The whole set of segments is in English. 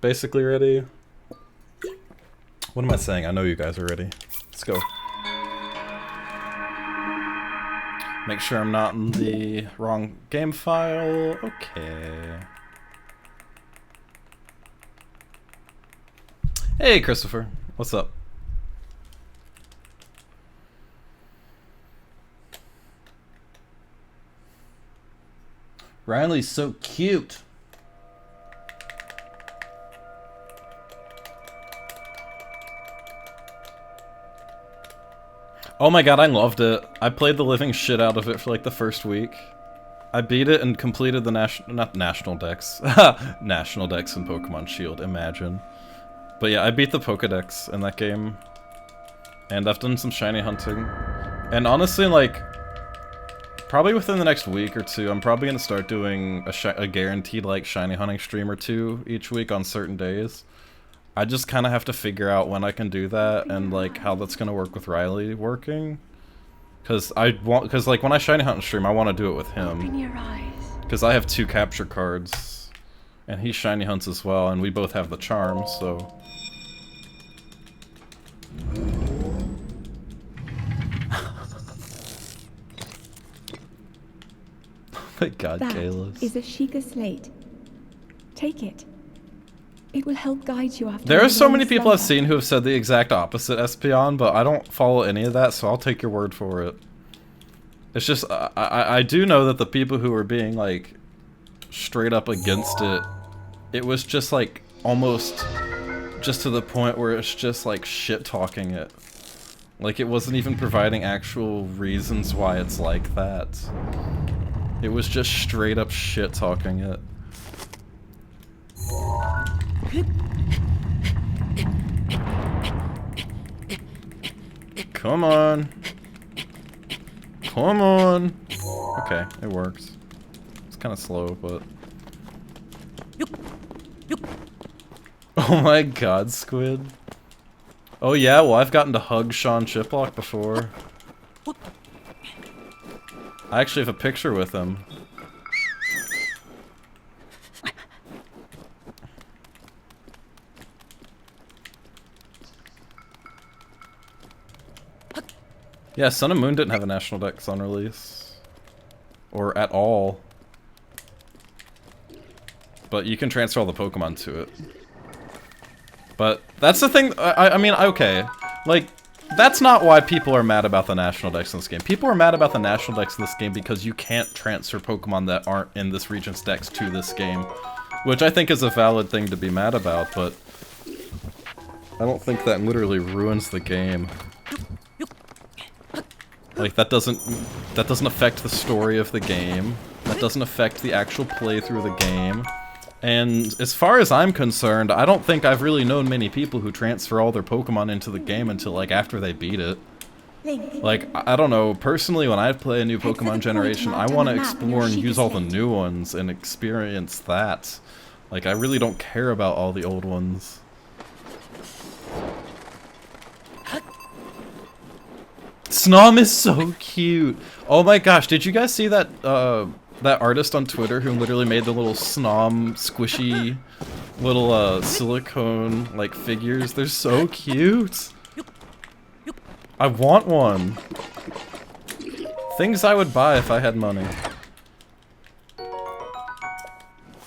basically ready. What am I saying? I know you guys are ready. Let's go. Make sure I'm not in the wrong game file. Okay. Hey, Christopher. What's up? Riley's so cute. Oh my god, I loved it. I played the living shit out of it for like the first week. I beat it and completed the National Dex. National Dex in Pokemon Shield, imagine. But yeah, I beat the Pokedex in that game. And I've done some shiny hunting. And honestly, like, probably within the next week or two, I'm probably gonna start doing a guaranteed, like, shiny hunting stream or two each week on certain days. I just kind of have to figure out when I can do that and, like, how that's gonna work with Riley working. Cause like, when I shiny hunt and stream, I want to do it with him. Open your eyes. Cause I have 2 capture cards, and he shiny hunts as well, and we both have the charm, so. Oh my god, Kalis. That is a Sheikah slate. Take it. It will help guide you after. There are so many people I've seen who have said the exact opposite, Espeon, but I don't follow any of that, so I'll take your word for it. It's just, I do know that the people who were being, like, straight up against it, it was just, like, almost just to the point where it's just, like, shit-talking it. Like, it wasn't even providing actual reasons why it's like that. It was just straight up shit-talking it. Come on. Come on. Okay, it works. It's kind of slow, but... Oh my god, Squid. Oh yeah, well I've gotten to hug Sean Chiplock before. I actually have a picture with him. Yeah, Sun and Moon didn't have a National Dex on release. Or at all. But you can transfer all the Pokemon to it. But that's the thing, I mean, okay. Like, that's not why people are mad about the National Dex in this game. People are mad about the National Dex in this game because you can't transfer Pokemon that aren't in this region's Dex to this game. Which I think is a valid thing to be mad about, but... I don't think that literally ruins the game. Like, that doesn't affect the story of the game. That doesn't affect the actual playthrough of the game. And as far as I'm concerned, I don't think I've really known many people who transfer all their Pokemon into the game until, like, after they beat it. Like, I don't know, personally, when I play a new Pokemon generation, I want to explore and use all the new ones and experience that. Like, I really don't care about all the old ones. Snom is so cute! Oh my gosh, did you guys see that, that artist on Twitter who literally made the little Snom squishy little, silicone, like, figures? They're so cute! I want one! Things I would buy if I had money.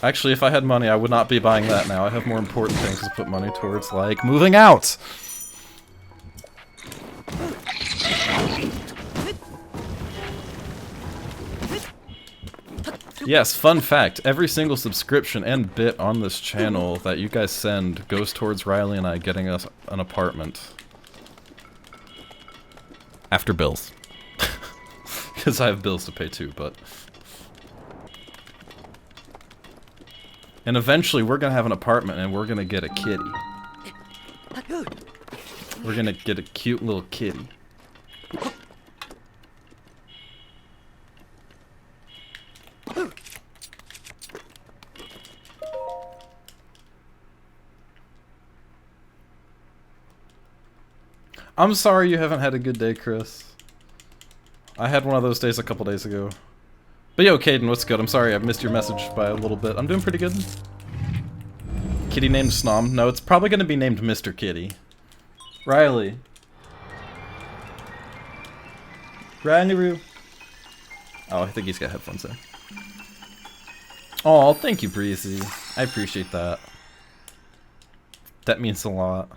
Actually, if I had money, I would not be buying that now. I have more important things to put money towards, like moving out! Yes, fun fact, every single subscription and bit on this channel that you guys send goes towards Riley and I getting us an apartment. After bills. Because I have bills to pay too, but... And eventually we're gonna have an apartment and we're gonna get a kitty. We're gonna get a cute little kitty. I'm sorry you haven't had a good day, Chris. I had one of those days a couple days ago. But yo, Caden, what's good? I'm sorry I missed your message by a little bit. I'm doing pretty good. Kitty named Snom? No, it's probably gonna be named Mr. Kitty. Riley. Riley. Oh, I think he's got headphones in. Oh, thank you, Breezy. I appreciate that. That means a lot.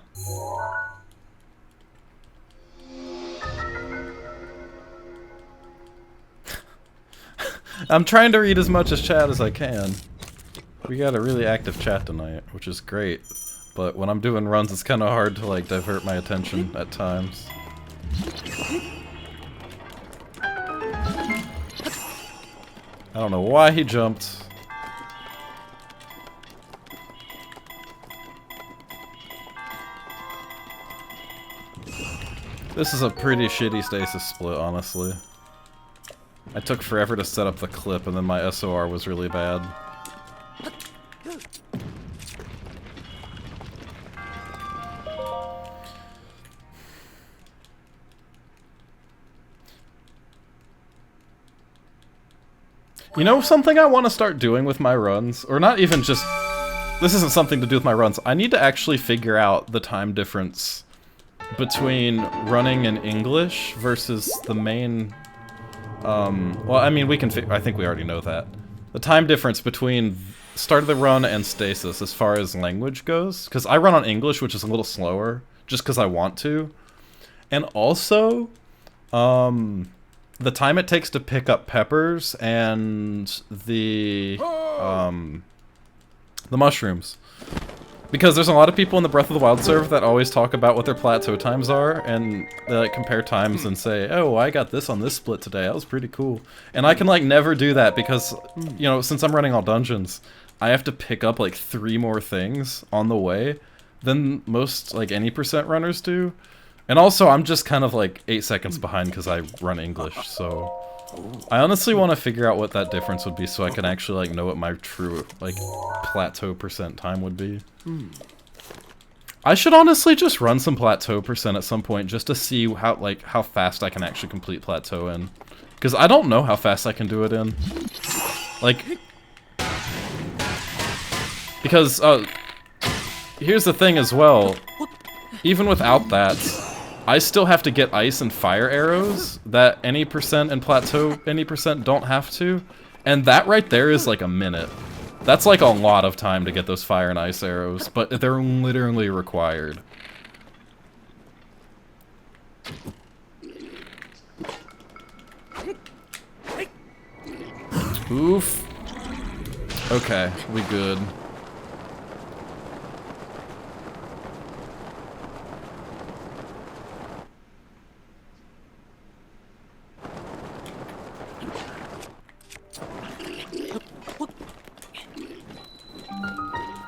I'm trying to read as much as chat as I can. We got a really active chat tonight, which is great. But when I'm doing runs, it's kind of hard to like divert my attention at times. I don't know why he jumped. This is a pretty shitty stasis split, honestly. I took forever to set up the clip, and then my SOR was really bad. You know something I want to start doing with my runs? Or not even just... This isn't something to do with my runs. I need to actually figure out the time difference between running in English versus the main... well, I mean, we can I think we already know that. The time difference between start of the run and stasis as far as language goes. Because I run on English, which is a little slower, just because I want to. And also, the time it takes to pick up peppers and the mushrooms. Because there's a lot of people in the Breath of the Wild server that always talk about what their plateau times are, and they like compare times and say, oh, I got this on this split today, that was pretty cool. And I can like never do that because, you know, since I'm running all dungeons, I have to pick up like 3 more things on the way than most, like, any percent runners do. And also, I'm just kind of like 8 seconds behind because I run English, so... I honestly want to figure out what that difference would be so I can actually like know what my true like plateau percent time would be. I should honestly just run some plateau percent at some point just to see how fast I can actually complete plateau in. Because I don't know how fast I can do it in. Like... Because, here's the thing as well. Even without that... I still have to get ice and fire arrows that any percent and plateau any percent don't have to. And that right there is like a minute. That's like a lot of time to get those fire and ice arrows, but they're literally required. Oof. Okay, we good.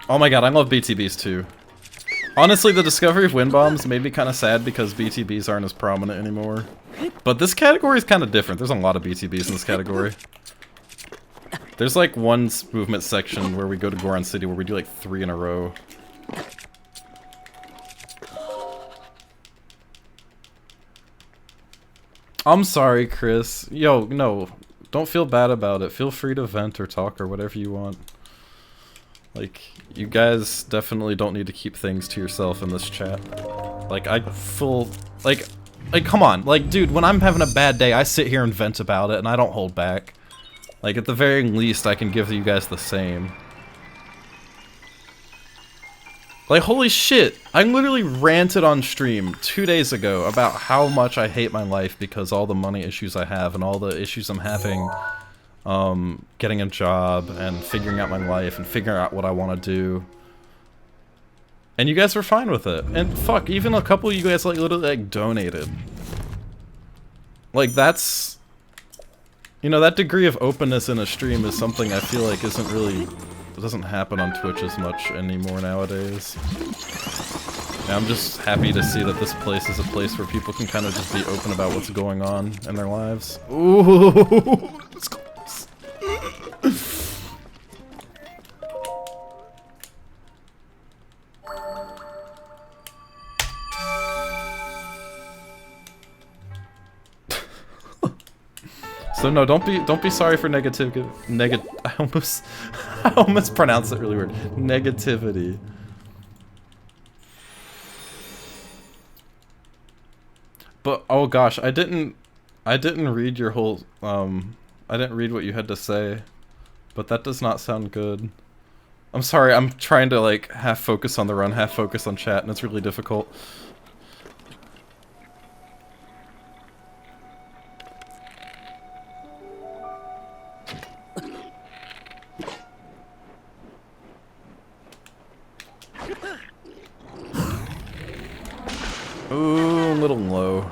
Oh my god, I love BTBs too. Honestly, the discovery of Windbombs made me kind of sad because BTBs aren't as prominent anymore. But this category is kind of different. There's a lot of BTBs in this category. There's like one movement section where we go to Goron City where we do like 3 in a row. I'm sorry, Chris. Yo, no. Don't feel bad about it. Feel free to vent or talk or whatever you want. Like, you guys definitely don't need to keep things to yourself in this chat. Like, like, come on. Like, dude, when I'm having a bad day, I sit here and vent about it, and I don't hold back. Like, at the very least, I can give you guys the same. Like, holy shit! I literally ranted on stream 2 days ago about how much I hate my life because all the money issues I have and all the issues I'm having getting a job and figuring out my life and figuring out what I want to do. And you guys were fine with it. And fuck, even a couple of you guys like literally like donated. Like that's... You know, that degree of openness in a stream is something I feel like isn't really... It doesn't happen on Twitch as much anymore nowadays. And I'm just happy to see that this place is a place where people can kind of just be open about what's going on in their lives. Ooh, it's close. So no, don't be sorry for negativity. I almost pronounced it really weird. Negativity. But oh gosh, I didn't read your whole I didn't read what you had to say, but that does not sound good. I'm sorry, I'm trying to like half focus on the run, half focus on chat, and it's really difficult. Ooh, a little low.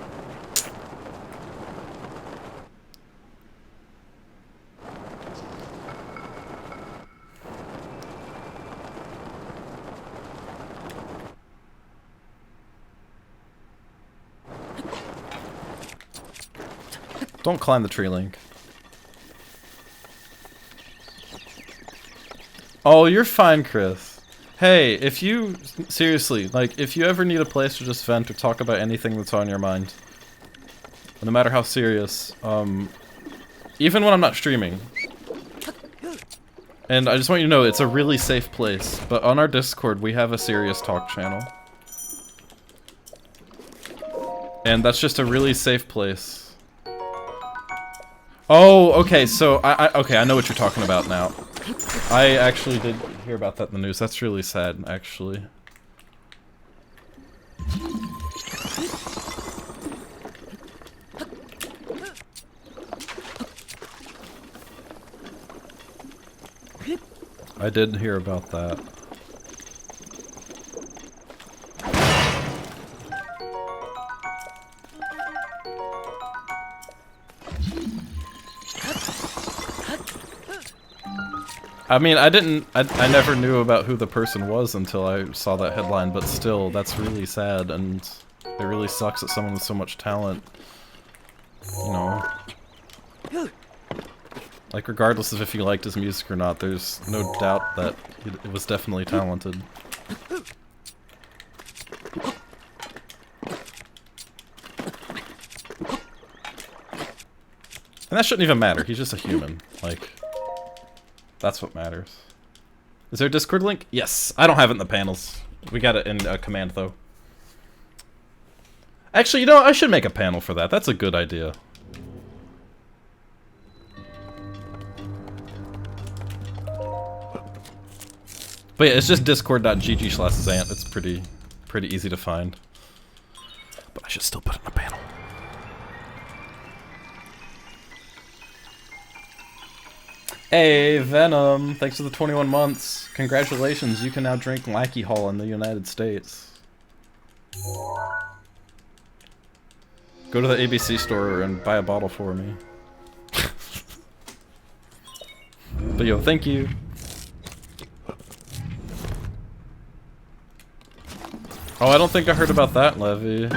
Don't climb the tree, Link. Oh, you're fine, Chris. Hey, if you... Seriously, like, if you ever need a place to just vent or talk about anything that's on your mind, no matter how serious, even when I'm not streaming, and I just want you to know, it's a really safe place, but on our Discord, we have a serious talk channel. And that's just a really safe place. Oh, okay, so okay, I know what you're talking about now. I actually did hear about that in the news. That's really sad, actually. I did hear about that. I mean, I never knew about who the person was until I saw that headline, but still, that's really sad, and it really sucks that someone with so much talent, you know, like, regardless of if you liked his music or not, there's no doubt that it was definitely talented. And that shouldn't even matter, he's just a human, like... That's what matters. Is there a Discord link? Yes. I don't have it in the panels. We got it in command, though. Actually, you know what? I should make a panel for that. That's a good idea. But yeah, it's just discord.gg/Zant. It's pretty easy to find. But I should still put it in a panel. Hey, Venom! Thanks for the 21 months. Congratulations, you can now drink Lackey Hall in the United States. Go to the ABC store and buy a bottle for me. But yo, thank you. Oh, I don't think I heard about that, Levy.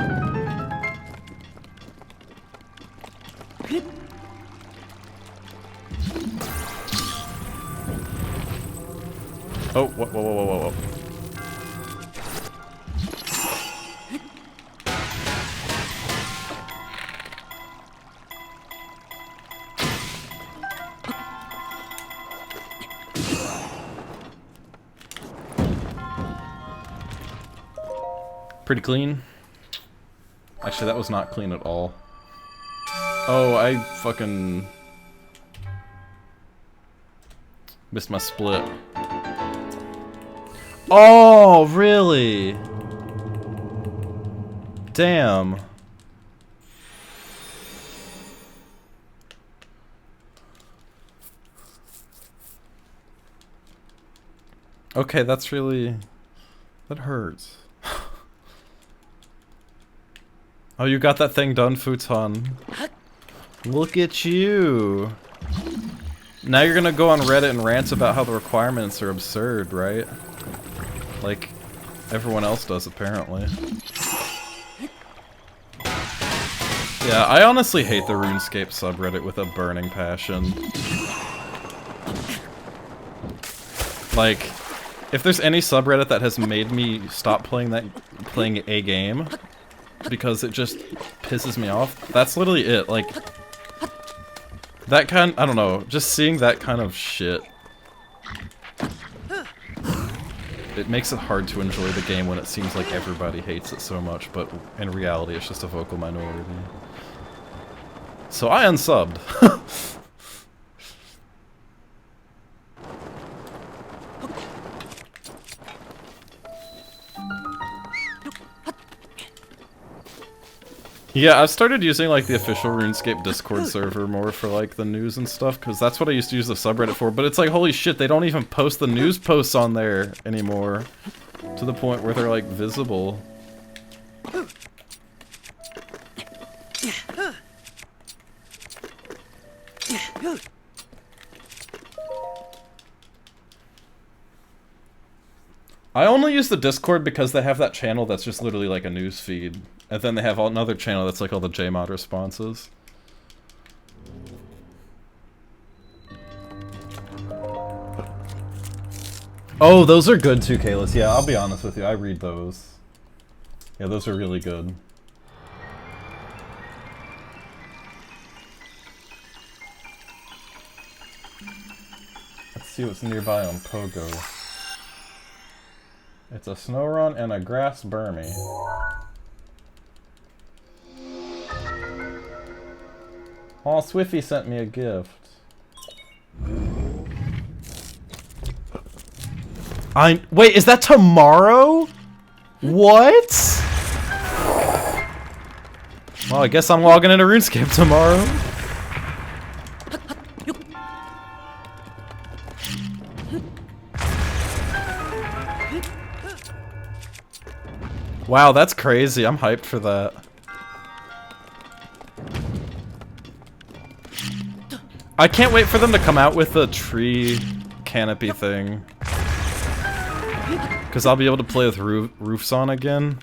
Oh, whoa, whoa, whoa, whoa, whoa. Pretty clean. Actually, that was not clean at all. Oh, I fucking missed my split. Oh, really? Damn. Okay, that's really... that hurts. Oh, you got that thing done, Futon. Look at you. Now you're gonna go on Reddit and rant about how the requirements are absurd, right? Like everyone else does, apparently. Yeah, I honestly hate the RuneScape subreddit with a burning passion. Like, if there's any subreddit that has made me stop playing a game because it just pisses me off, that's literally it. Like, that kind, I don't know, just seeing that kind of shit, it it makes it hard to enjoy the game when it seems like everybody hates it so much, but in reality it's just a vocal minority. So I unsubbed. Yeah, I've started using like the official RuneScape Discord server more for like the news and stuff, because that's what I used to use the subreddit for, but it's like, holy shit, they don't even post the news posts on there anymore, to the point where they're like visible. I only use the Discord because they have that channel that's just literally like a news feed. And then they have another channel that's like all the JMod responses. Oh, those are good too, Kalis. Yeah, I'll be honest with you. I read those. Yeah, those are really good. Let's see what's nearby on Pogo. It's a snow run and a grass burmy. Oh, Swiffy sent me a gift. Wait, is that tomorrow? What? Well, I guess I'm logging into RuneScape tomorrow. Wow, that's crazy. I'm hyped for that. I can't wait for them to come out with the tree canopy thing. Because I'll be able to play with roofs on again.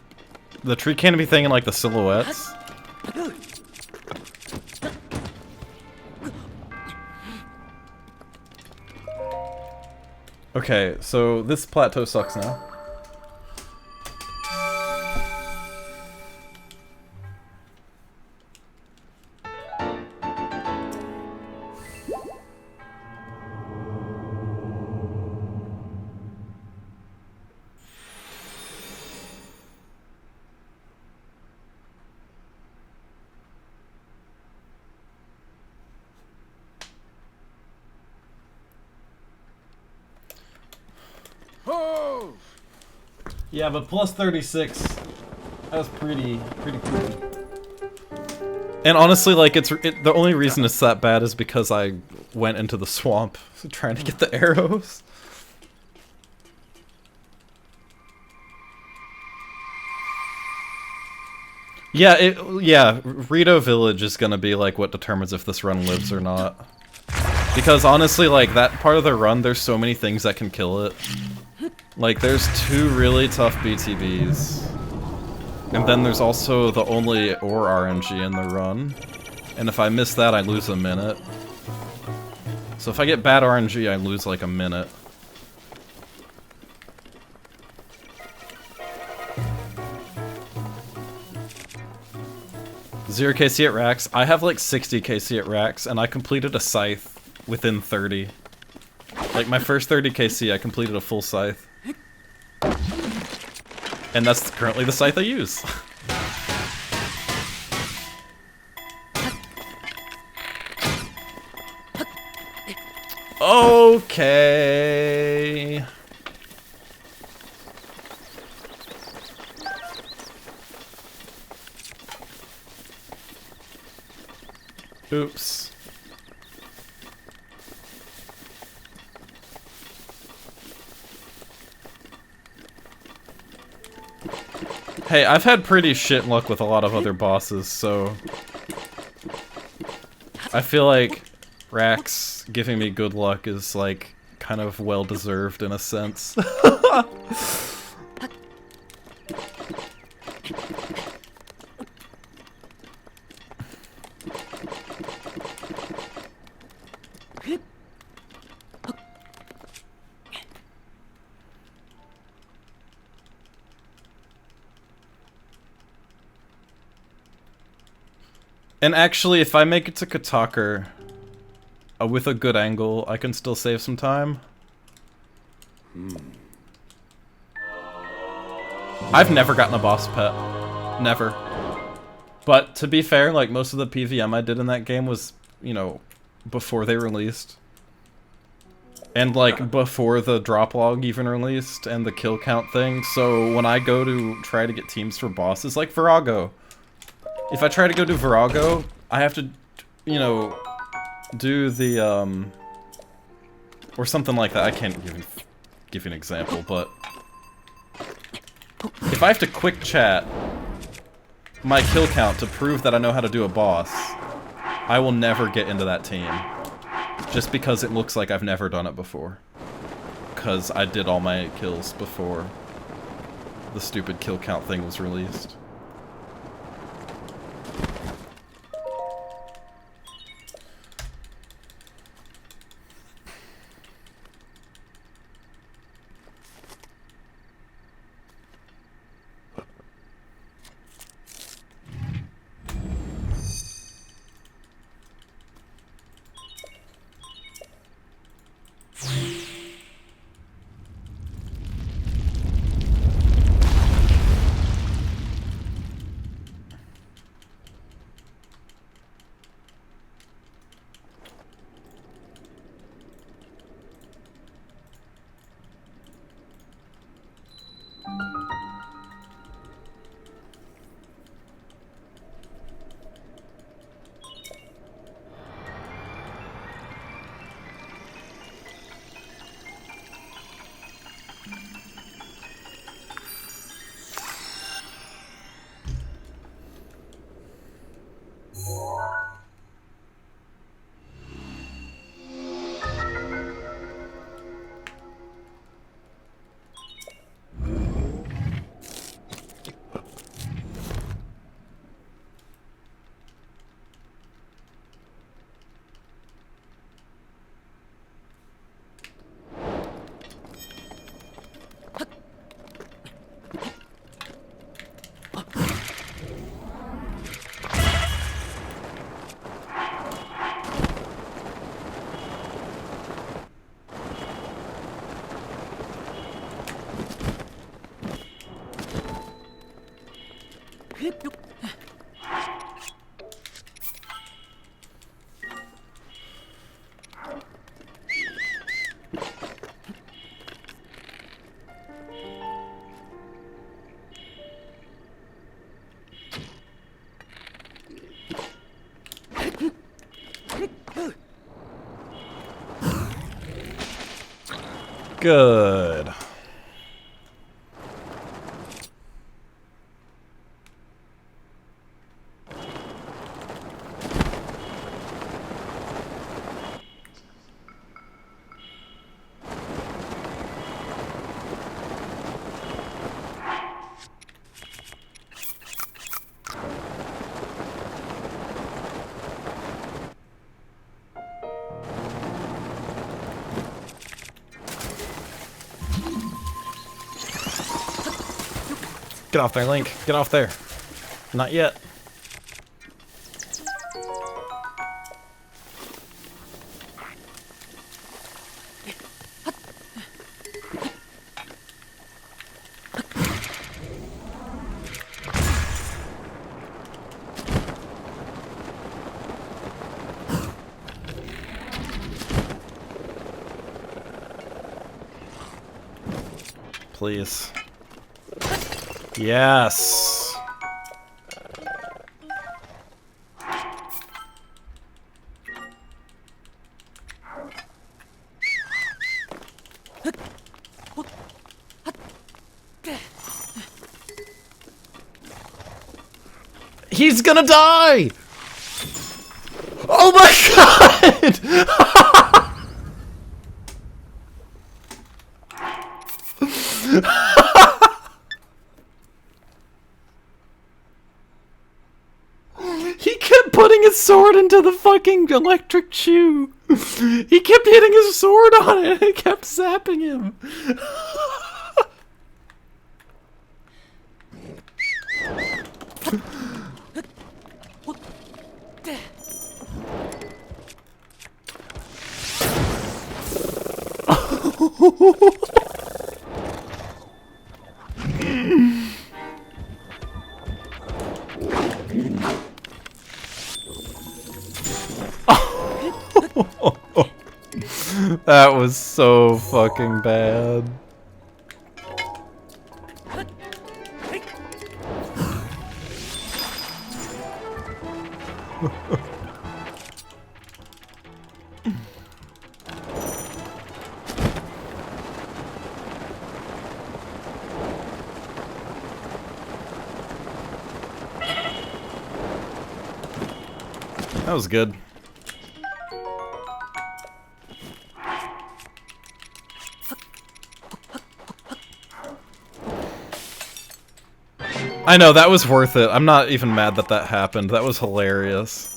The tree canopy thing and like the silhouettes. Okay, so this plateau sucks now. Yeah, but plus 36, that was pretty cool. And honestly, like, the only reason it's that bad is because I went into the swamp trying to get the arrows. Yeah, Rito Village is gonna be, like, what determines if this run lives or not. Because honestly, like, that part of the run, there's so many things that can kill it. Like, there's 2 really tough BTBs. And then there's also the only ore RNG in the run. And if I miss that, I lose a minute. So if I get bad RNG, I lose like a minute. Zero KC at Rax. I have like 60 KC at Rax, and I completed a scythe within 30. Like, my first 30 KC, I completed a full scythe. And that's currently the scythe I use. Okay. Oops. Hey, I've had pretty shit luck with a lot of other bosses, so I feel like Rax giving me good luck is, like, kind of well-deserved in a sense. And actually, if I make it to Katakar with a good angle, I can still save some time. I've never gotten a boss pet. Never. But to be fair, like most of the PVM I did in that game was, you know, before they released. And like before the drop log even released and the kill count thing. So when I go to try to get teams for bosses, like Virago. If I try to go do Virago, I have to, you know, do the, or something like that. I can't even give you an example, but if I have to quick chat my kill count to prove that I know how to do a boss, I will never get into that team. Just because it looks like I've never done it before. Because I did all my kills before the stupid kill count thing was released. Good. Get off there, Link. Get off there. Not yet. Please. Yes. He's gonna die! Oh my god! He kept putting his sword into the fucking electric shoe. He kept hitting his sword on it and it kept zapping him. That was so fucking bad. That was good. I know, that was worth it. I'm not even mad that that happened. That was hilarious.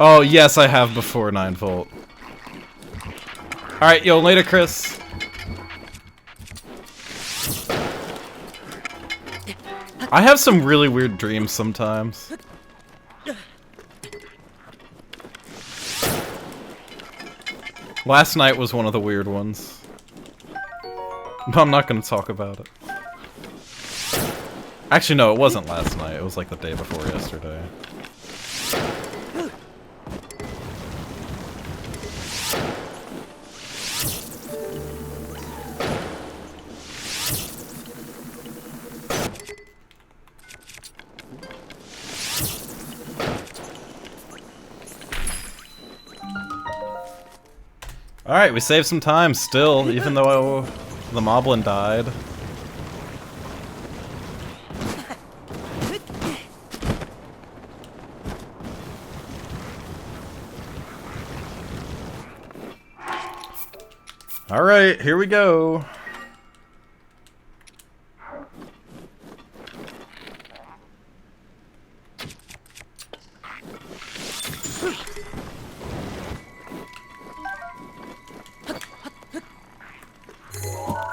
Oh, yes, I have before 9 volt. Alright, yo, later, Chris. I have some really weird dreams sometimes. Last night was one of the weird ones. But I'm not gonna talk about it. Actually, no, it wasn't last night. It was like the day before yesterday. Alright, we saved some time still, even though the moblin died. Alright, here we go.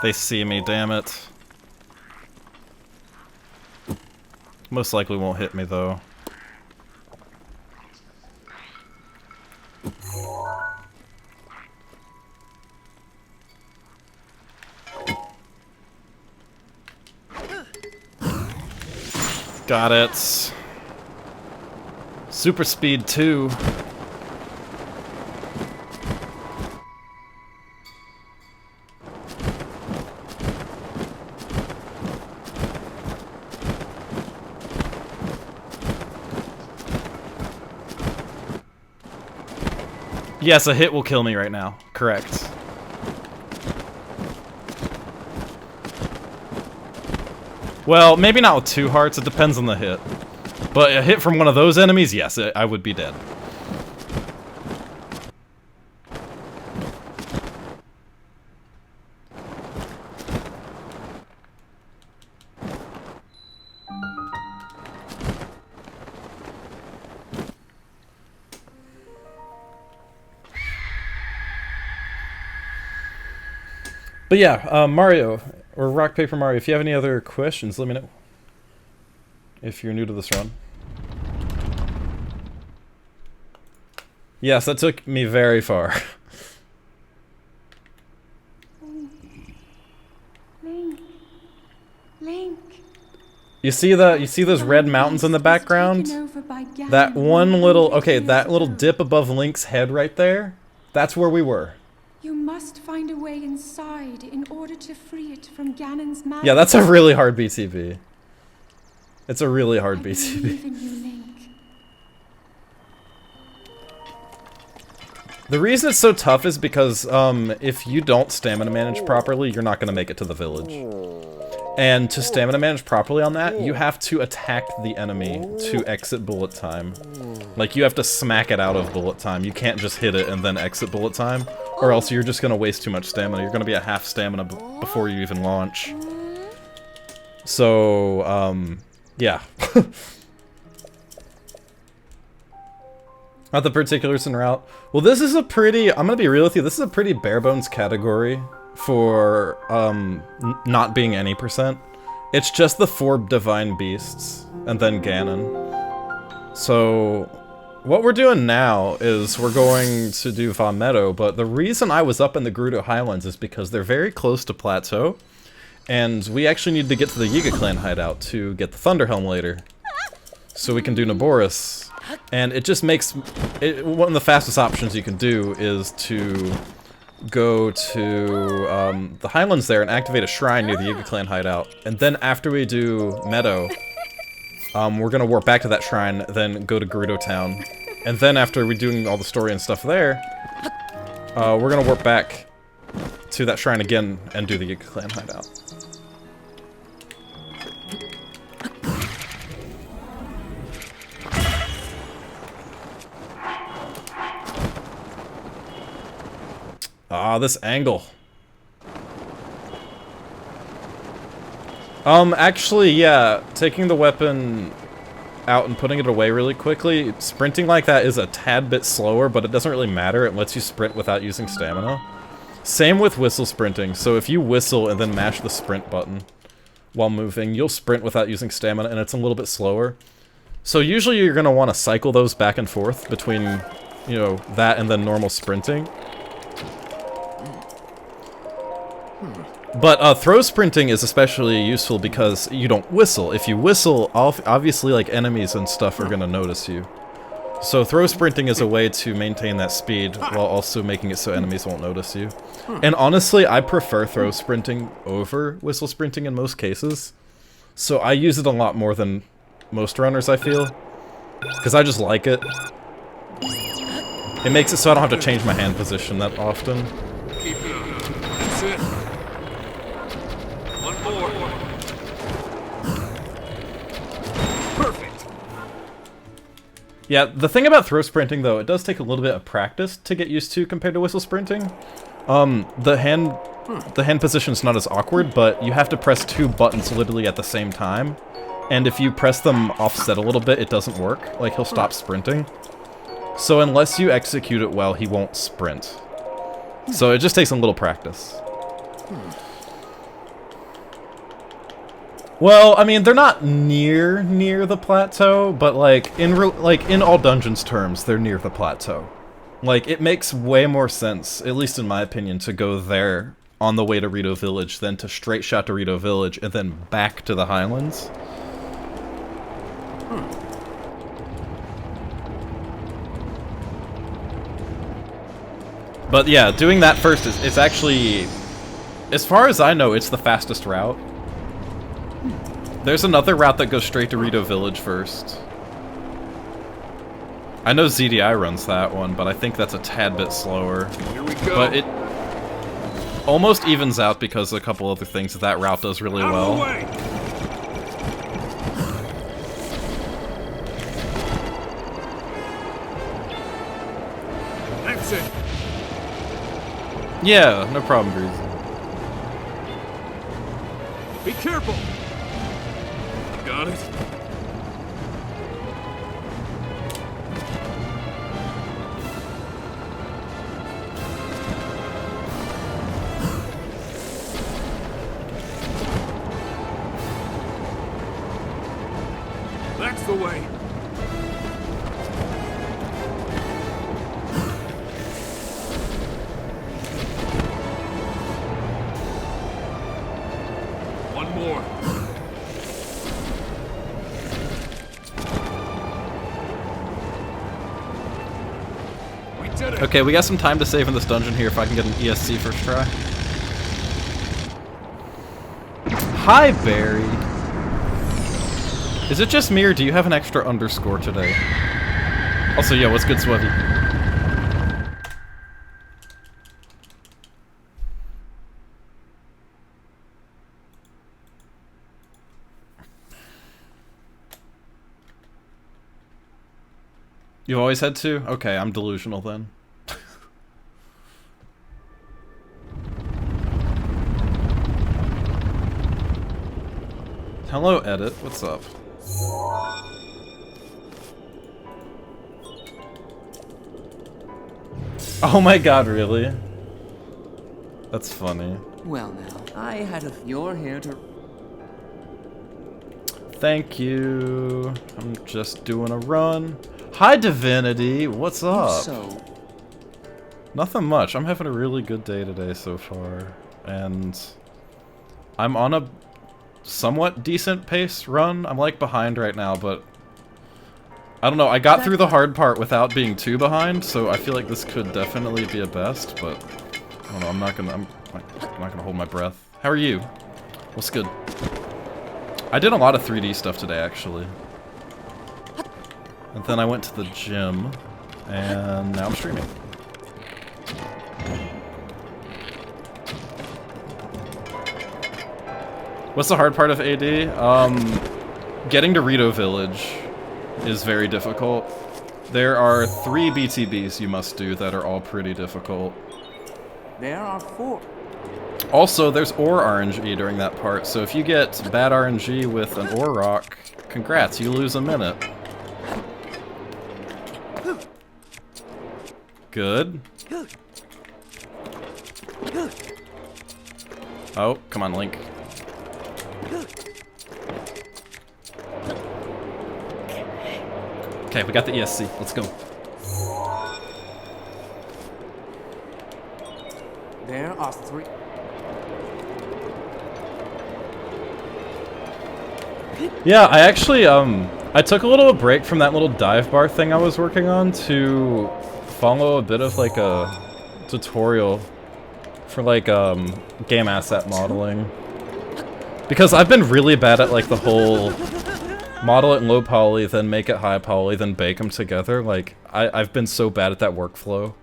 They see me, damn it. Most likely won't hit me, though. Got it. Super speed 2. Yes, a hit will kill me right now. Correct. Well, maybe not with 2 hearts. It depends on the hit. But a hit from one of those enemies, yes, I would be dead. But yeah, Mario, or Rock, Paper Mario, if you have any other questions, let me know. If you're new to this run. Yes, that took me very far. Link. You see those red mountains in the background? That one little, okay, that little dip above Link's head right there? That's where we were. You must find a way inside in order to free it from Ganon's magic. Yeah, that's a really hard BTB. It's a really hard BTB. I believe in you, Link. The reason it's so tough is because if you don't stamina manage properly, you're not going to make it to the village. And to stamina manage properly on that, you have to attack the enemy to exit bullet time. Like, you have to smack it out of bullet time. You can't just hit it and then exit bullet time, or else you're just going to waste too much stamina. You're going to be at half stamina before you even launch. So, yeah. Not the particulars en route. Well, this is a pretty, I'm gonna be real with you, this is a pretty bare bones category for not being any percent. It's just the 4 divine beasts and then Ganon. So what we're doing now is we're going to do Von Meadow, but the reason I was up in the Gerudo Highlands is because they're very close to Plateau, and we actually need to get to the Yiga Clan hideout to get the Thunderhelm later, so we can do Naboris. And it just makes one of the fastest options you can do is to go to the Highlands there and activate a shrine near the Yiga Clan hideout. And then after we do Meadow, we're gonna warp back to that shrine, then go to Gerudo Town. And then after we're doing all the story and stuff there, we're gonna warp back to that shrine again and do the Yiga Clan hideout. Ah, this angle. Actually, yeah, taking the weapon out and putting it away really quickly, sprinting like that is a tad bit slower, but it doesn't really matter. It lets you sprint without using stamina. Same with whistle sprinting, so if you whistle and then mash the sprint button while moving, you'll sprint without using stamina, and it's a little bit slower. So usually you're going to want to cycle those back and forth between, you know, that and then normal sprinting. But throw sprinting is especially useful because you don't whistle. If you whistle, obviously like enemies and stuff are gonna notice you. So throw sprinting is a way to maintain that speed while also making it so enemies won't notice you. And honestly, I prefer throw sprinting over whistle sprinting in most cases. So I use it a lot more than most runners, I feel. Because I just like it. It makes it so I don't have to change my hand position that often. Keep it up. That's it. One more. Perfect. Yeah, the thing about throw sprinting, though, it does take a little bit of practice to get used to compared to whistle sprinting. The hand position's not as awkward, but you have to press 2 buttons literally at the same time. And if you press them offset a little bit, it doesn't work. Like, he'll stop sprinting. So unless you execute it well, he won't sprint. So it just takes a little practice. Well, I mean, they're not near the plateau, but like in all dungeons terms, they're near the plateau. Like, it makes way more sense, at least in my opinion, to go there on the way to Rito Village than to straight shot to Rito Village and then back to the Highlands. But yeah, doing that first is actually, as far as I know, it's the fastest route. There's another route that goes straight to Rito Village first. I know ZDI runs that one, but I think that's a tad bit slower. Here we go. But it almost evens out because a couple other things that route does really well. That's it. Yeah, no problem, Breezy. Be careful. Got it. That's the way. One more. We did it. Okay, we got some time to save in this dungeon here if I can get an ESC first try. Hi, Barry. Is it just me, or do you have an extra underscore today? Also, yeah, what's good, Swevy? You've always had to? Okay, I'm delusional then. Hello, Edit. What's up? Oh my god, really? That's funny. Well now, I had a... You're here to... Thank you. I'm just doing a run. Hi, Divinity. What's up? So... Nothing much. I'm having a really good day today so far. And I'm on a somewhat decent pace run. I'm like behind right now, but I don't know. I got through the hard part without being too behind, so I feel like this could definitely be a best, but I don't know. I'm not gonna hold my breath. How are you? What's good? I did a lot of 3D stuff today, actually. And then I went to the gym, and now I'm streaming. What's the hard part of AD? Getting to Rito Village is very difficult. There are 3 BTBs you must do that are all pretty difficult. There are 4. Also, there's ore RNG during that part, so if you get bad RNG with an ore rock, congrats, you lose a minute. Good. Oh, come on, Link. Okay, we got the ESC. Let's go. There are 3. Yeah, I actually, I took a little break from that little dive bar thing I was working on to follow a bit of, like, a tutorial for, like, game asset modeling. Because I've been really bad at, like, the whole model it in low poly, then make it high poly, then bake them together. Like, I've been so bad at that workflow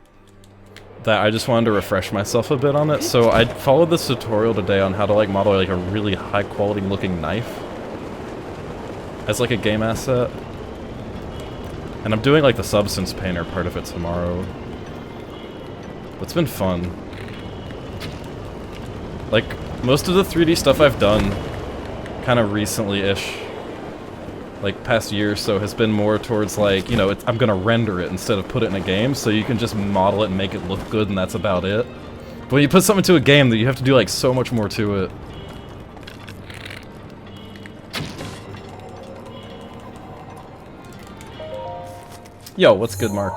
that I just wanted to refresh myself a bit on it. So I followed this tutorial today on how to, like, model, like, a really high-quality looking knife as, like, a game asset. And I'm doing, like, the substance painter part of it tomorrow. It's been fun. Like, most of the 3D stuff I've done kind of recently-ish, like past year or so, has been more towards, like, you know, I'm gonna render it instead of put it in a game, so you can just model it and make it look good and that's about it. But when you put something to a game, that you have to do, like, so much more to it. Yo, what's good, Mark?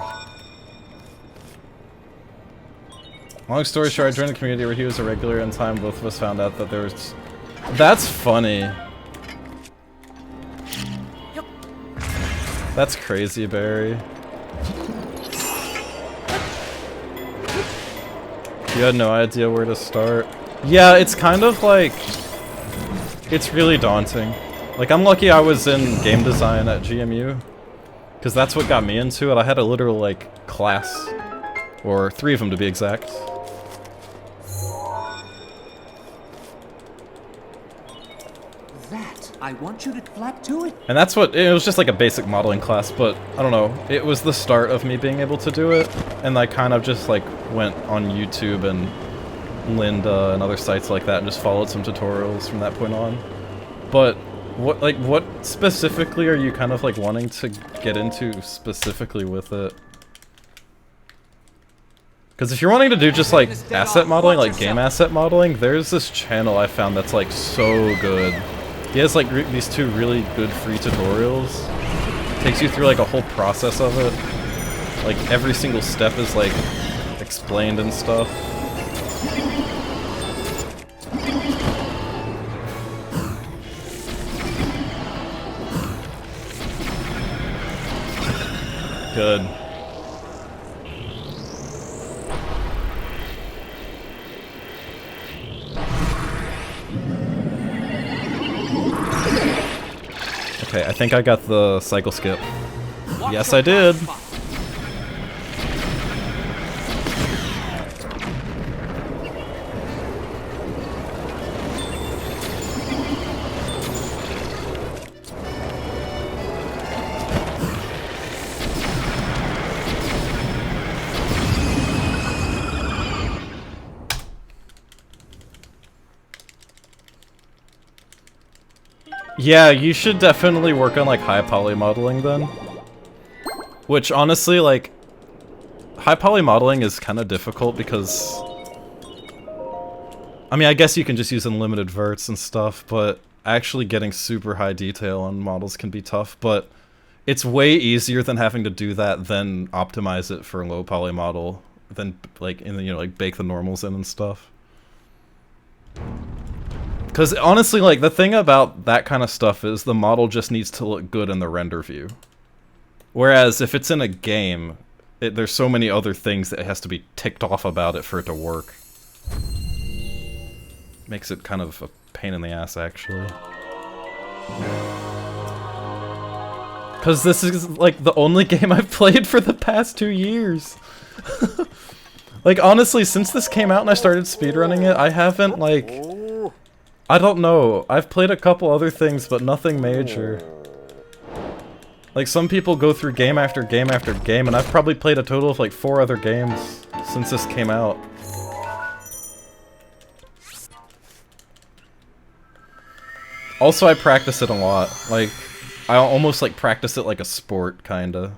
Long story short, I joined a community where he was a regular. In time, both of us found out that there was... That's funny. That's crazy, Barry. You had no idea where to start. Yeah, it's kind of like... It's really daunting. Like, I'm lucky I was in game design at GMU, because that's what got me into it. I had a literal, like, class, or 3 of them to be exact. I want you to clap to it. And that's what, it was just like a basic modeling class, but I don't know, it was the start of me being able to do it, and I kind of just like went on YouTube and Lynda and other sites like that and just followed some tutorials from that point on. But what specifically are you kind of like wanting to get into specifically with it? Because if you're wanting to do just like asset modeling, like game asset modeling, there's this channel I found that's like so good. He has like these 2 really good free tutorials. Takes you through like a whole process of it. Like every single step is like explained and stuff. Good. Okay, I think I got the cycle skip. Yes, I did. Yeah, you should definitely work on like high poly modeling then. Which honestly, like, high poly modeling is kind of difficult because I mean, I guess you can just use unlimited verts and stuff, but actually getting super high detail on models can be tough, but it's way easier than having to do that than optimize it for a low poly model, than like like bake the normals in and stuff. Because honestly, like the thing about that kind of stuff is the model just needs to look good in the render view. Whereas if it's in a game, there's so many other things that has to be ticked off about it for it to work. Makes it kind of a pain in the ass, actually. Because this is, like, the only game I've played for the past 2 years. Like, honestly, since this came out and I started speedrunning it, I haven't, like... I don't know. I've played a couple other things, but nothing major. Like, some people go through game after game after game, and I've probably played a total of, like, 4 other games since this came out. Also, I practice it a lot. Like, I almost, like, practice it like a sport, kinda.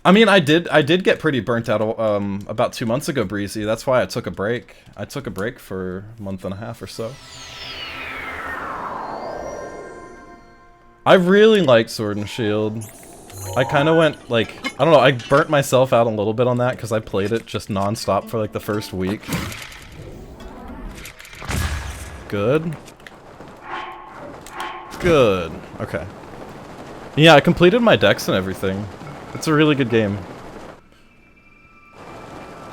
I mean, I did get pretty burnt out about 2 months ago, Breezy. That's why I took a break. I took a break for a month and a half or so. I really liked Sword and Shield. I kind of went, like, I don't know, I burnt myself out a little bit on that because I played it just non-stop for, like, the first week. Good. Good. Okay. Yeah, I completed my decks and everything. It's a really good game.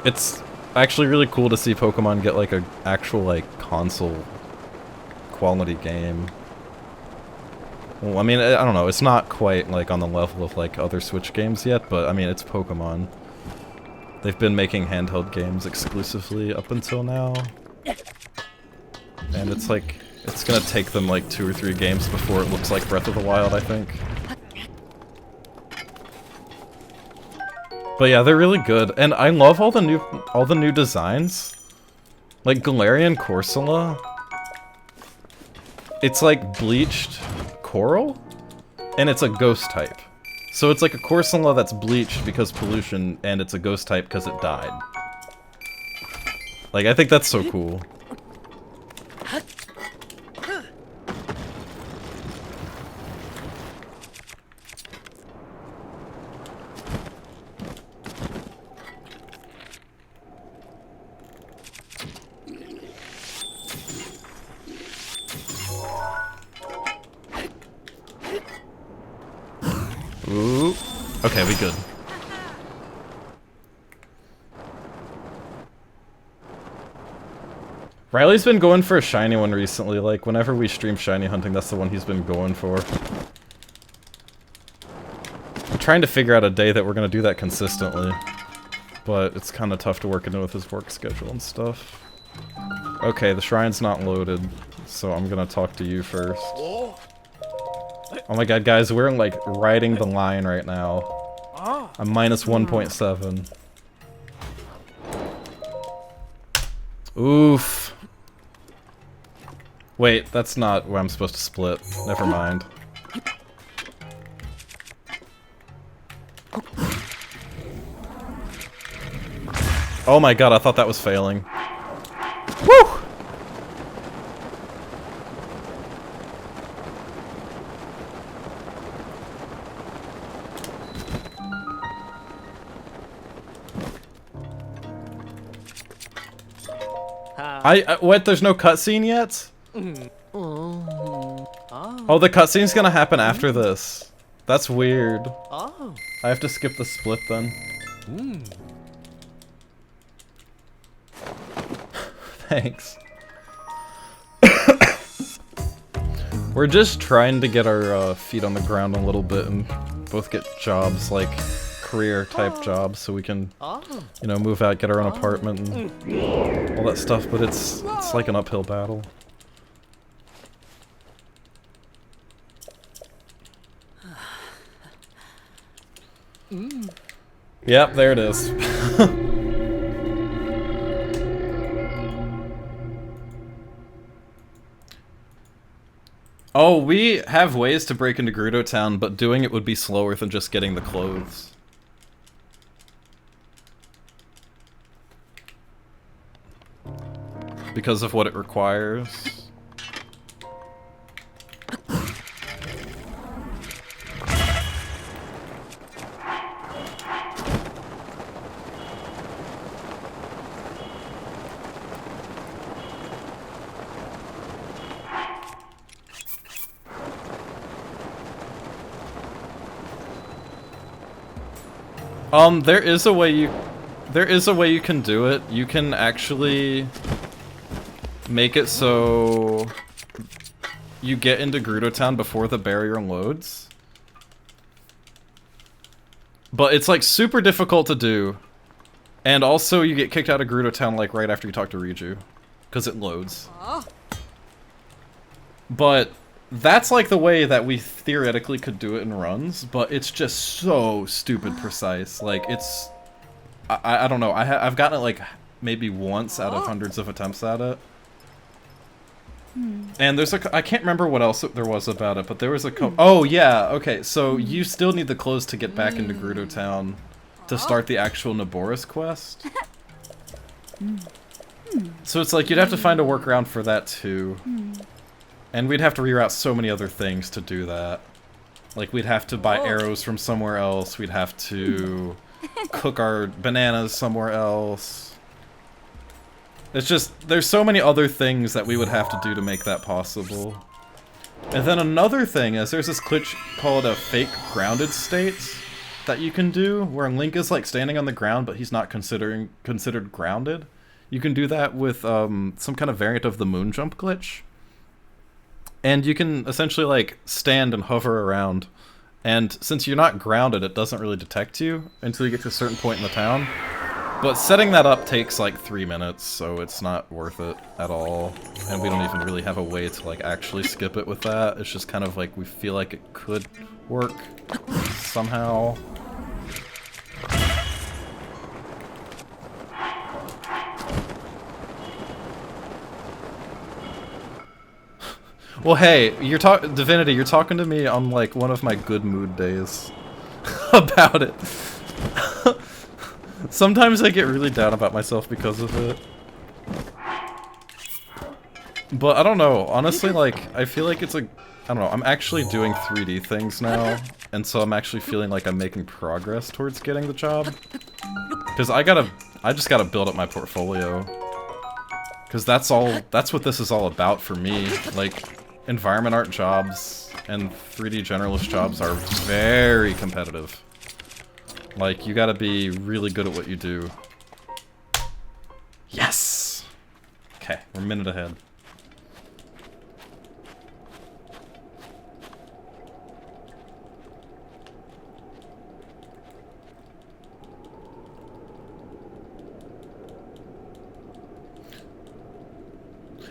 It's actually really cool to see Pokemon get, like, an actual, like, console quality game. Well, I mean, I don't know, it's not quite, like, on the level of, like, other Switch games yet, but, I mean, it's Pokemon. They've been making handheld games exclusively up until now. And it's, like, it's gonna take them, like, 2 or 3 games before it looks like Breath of the Wild, I think. But yeah, they're really good, and I love all the new designs. Like, Galarian Corsola. It's, like, bleached coral, and it's a ghost type. So it's like a Corsola that's bleached because pollution, and it's a ghost type because it died. Like, I think that's so cool. Ooh. Okay, we good. Riley's been going for a shiny one recently, like, whenever we stream shiny hunting, that's the one he's been going for. I'm trying to figure out a day that we're gonna do that consistently, but it's kind of tough to work into with his work schedule and stuff. Okay, the shrine's not loaded, so I'm gonna talk to you first. Oh my god, guys, we're, like, riding the line right now. I'm minus 1.7. Oof. Wait, that's not where I'm supposed to split. Never mind. Oh my god, I thought that was failing. Woo! What? There's no cutscene yet? Oh, the cutscene's gonna happen after this. That's weird. I have to skip the split then. Thanks. We're just trying to get our feet on the ground a little bit and both get jobs, like career-type jobs, so we can, you know, move out, get our own apartment, and all that stuff, but it's like an uphill battle. Yep, there it is. Oh, we have ways to break into Gerudo Town, but doing it would be slower than just getting the clothes. because of what it requires. There is a way you can do it. You can actually make it so you get into Gerudo Town before the barrier loads. But it's like super difficult to do. And also you get kicked out of Gerudo Town like right after you talk to Riju. Because it loads. But that's like the way that we theoretically could do it in runs, but it's just so stupid precise. Like, it's... I don't know, I've gotten it like maybe once out of hundreds of attempts at it. And there's I can't remember what else there was about it, but there was a oh yeah, okay, so you still need the clothes to get back into Gerudo Town to start the actual Naboris quest. So it's like you'd have to find a workaround for that too. And we'd have to reroute so many other things to do that. Like, we'd have to buy arrows from somewhere else, we'd have to cook our bananas somewhere else. It's just, there's so many other things that we would have to do to make that possible. And then another thing is, there's this glitch called a fake grounded state that you can do, where Link is like standing on the ground, but he's not considered grounded. You can do that with some kind of variant of the moon jump glitch. And you can essentially like stand and hover around, and since you're not grounded, it doesn't really detect you until you get to a certain point in the town. But setting that up takes like 3 minutes, so it's not worth it at all. And we don't even really have a way to like actually skip it with that. It's just kind of like we feel like it could work somehow. Well, hey, Divinity, you're talking to me on, like, one of my good mood days about it. Sometimes I get really down about myself because of it. But I don't know, honestly, like, I feel like it's like, I don't know, I'm actually doing 3D things now, and so I'm actually feeling like I'm making progress towards getting the job. Because I just gotta build up my portfolio. Because that's what this is all about for me, like... Environment art jobs and 3D generalist jobs are very competitive. Like, you gotta be really good at what you do. Yes! Okay, we're a minute ahead.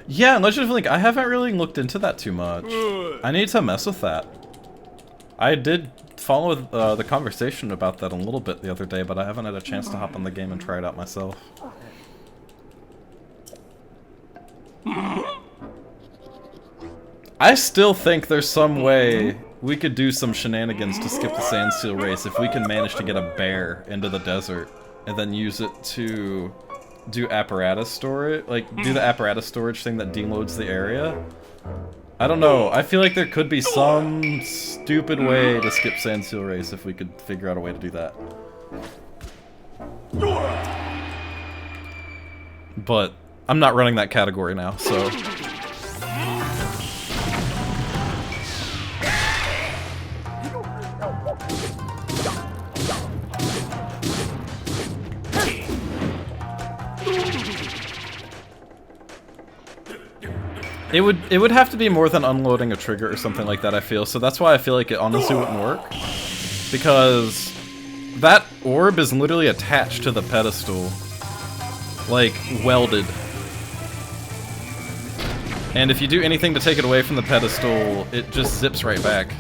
Yeah, Legend of Link, I haven't really looked into that too much. I need to mess with that. I did follow the conversation about that a little bit the other day, but I haven't had a chance to hop on the game and try it out myself. I still think there's some way we could do some shenanigans to skip the sand seal race if we can manage to get a bear into the desert and then use it to do apparatus storage, like do the apparatus storage thing that deloads the area. I don't know, I feel like there could be some stupid way to skip sand seal race if we could figure out a way to do that. But I'm not running that category now, so... It would have to be more than unloading a trigger or something like that, I feel, so that's why I feel like it honestly wouldn't work. Because that orb is literally attached to the pedestal. Like, welded. And if you do anything to take it away from the pedestal, it just zips right back.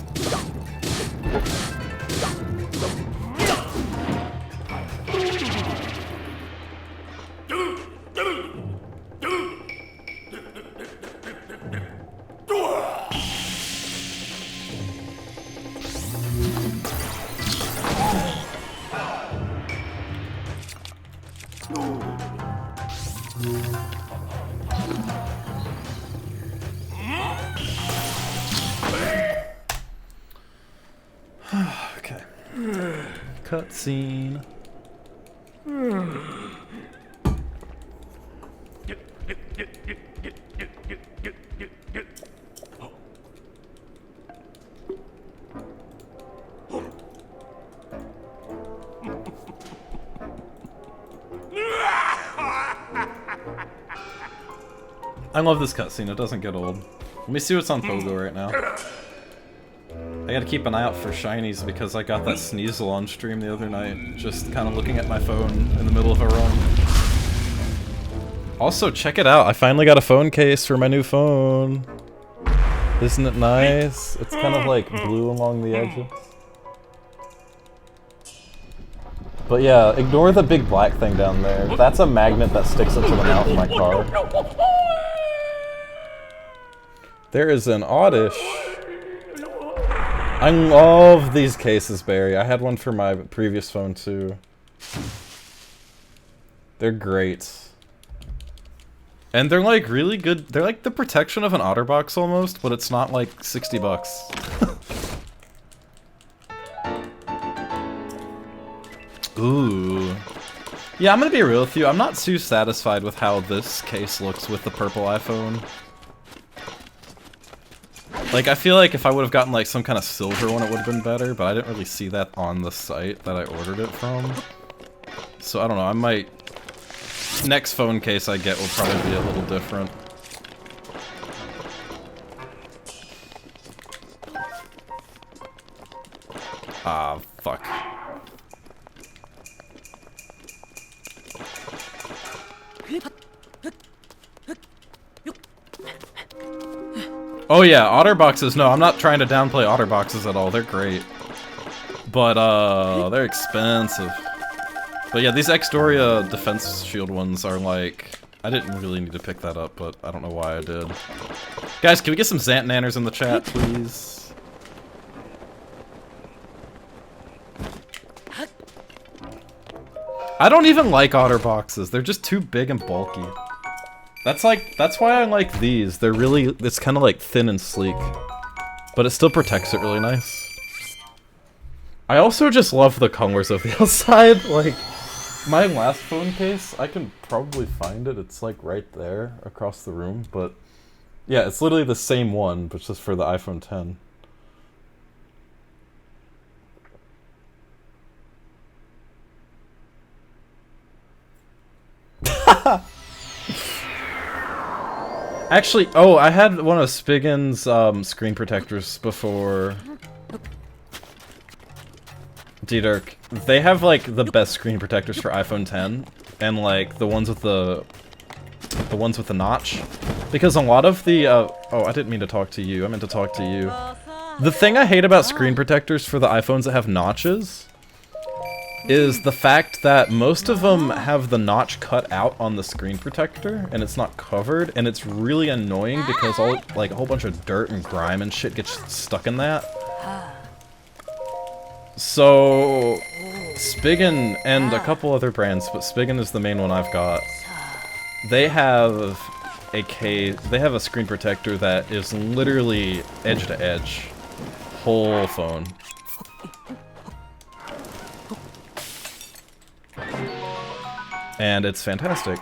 Cutscene. I love this cutscene, it doesn't get old. Let me see what's on Pogo right now. I gotta keep an eye out for shinies because I got that Sneasel on stream the other night, just kind of looking at my phone in the middle of a run. Also, check it out, I finally got a phone case for my new phone. Isn't it nice? It's kind of like blue along the edges. But yeah, ignore the big black thing down there. That's a magnet that sticks up to the mount of my car. There is an Oddish. I love these cases, Barry. I had one for my previous phone too. They're great. And they're like really good. They're like the protection of an OtterBox almost, but it's not like 60 bucks. Ooh. Yeah, I'm gonna be real with you. I'm not too satisfied with how this case looks with the purple iPhone. Like, I feel like if I would have gotten like some kind of silver one, it would have been better, but I didn't really see that on the site that I ordered it from. So I don't know, I might... Next phone case I get will probably be a little different. Ah, fuck. Oh yeah, OtterBoxes, no, I'm not trying to downplay OtterBoxes at all, they're great. But, they're expensive. But yeah, these Exdoria defense shield ones are like... I didn't really need to pick that up, but I don't know why I did. Guys, can we get some Zantnanners in the chat, please? I don't even like OtterBoxes, they're just too big and bulky. That's why I like these. They're really, it's kind of like thin and sleek. But it still protects it really nice. I also just love the colors of the outside. Like, my last phone case, I can probably find it. It's like right there across the room. But yeah, it's literally the same one, but just for the iPhone 10. Actually, oh, I had one of Spiggin's screen protectors before. D-Dirk, they have like the best screen protectors for iPhone 10, and like the ones with the notch, because a lot of the oh, I didn't mean to talk to you. I meant to talk to you. The thing I hate about screen protectors for the iPhones that have notches is the fact that most of them have the notch cut out on the screen protector and it's not covered, and it's really annoying because all like a whole bunch of dirt and grime and shit gets stuck in that. So Spigen and a couple other brands, but Spigen is the main one I've got. They have a screen protector that is literally edge to edge, whole phone. And it's fantastic.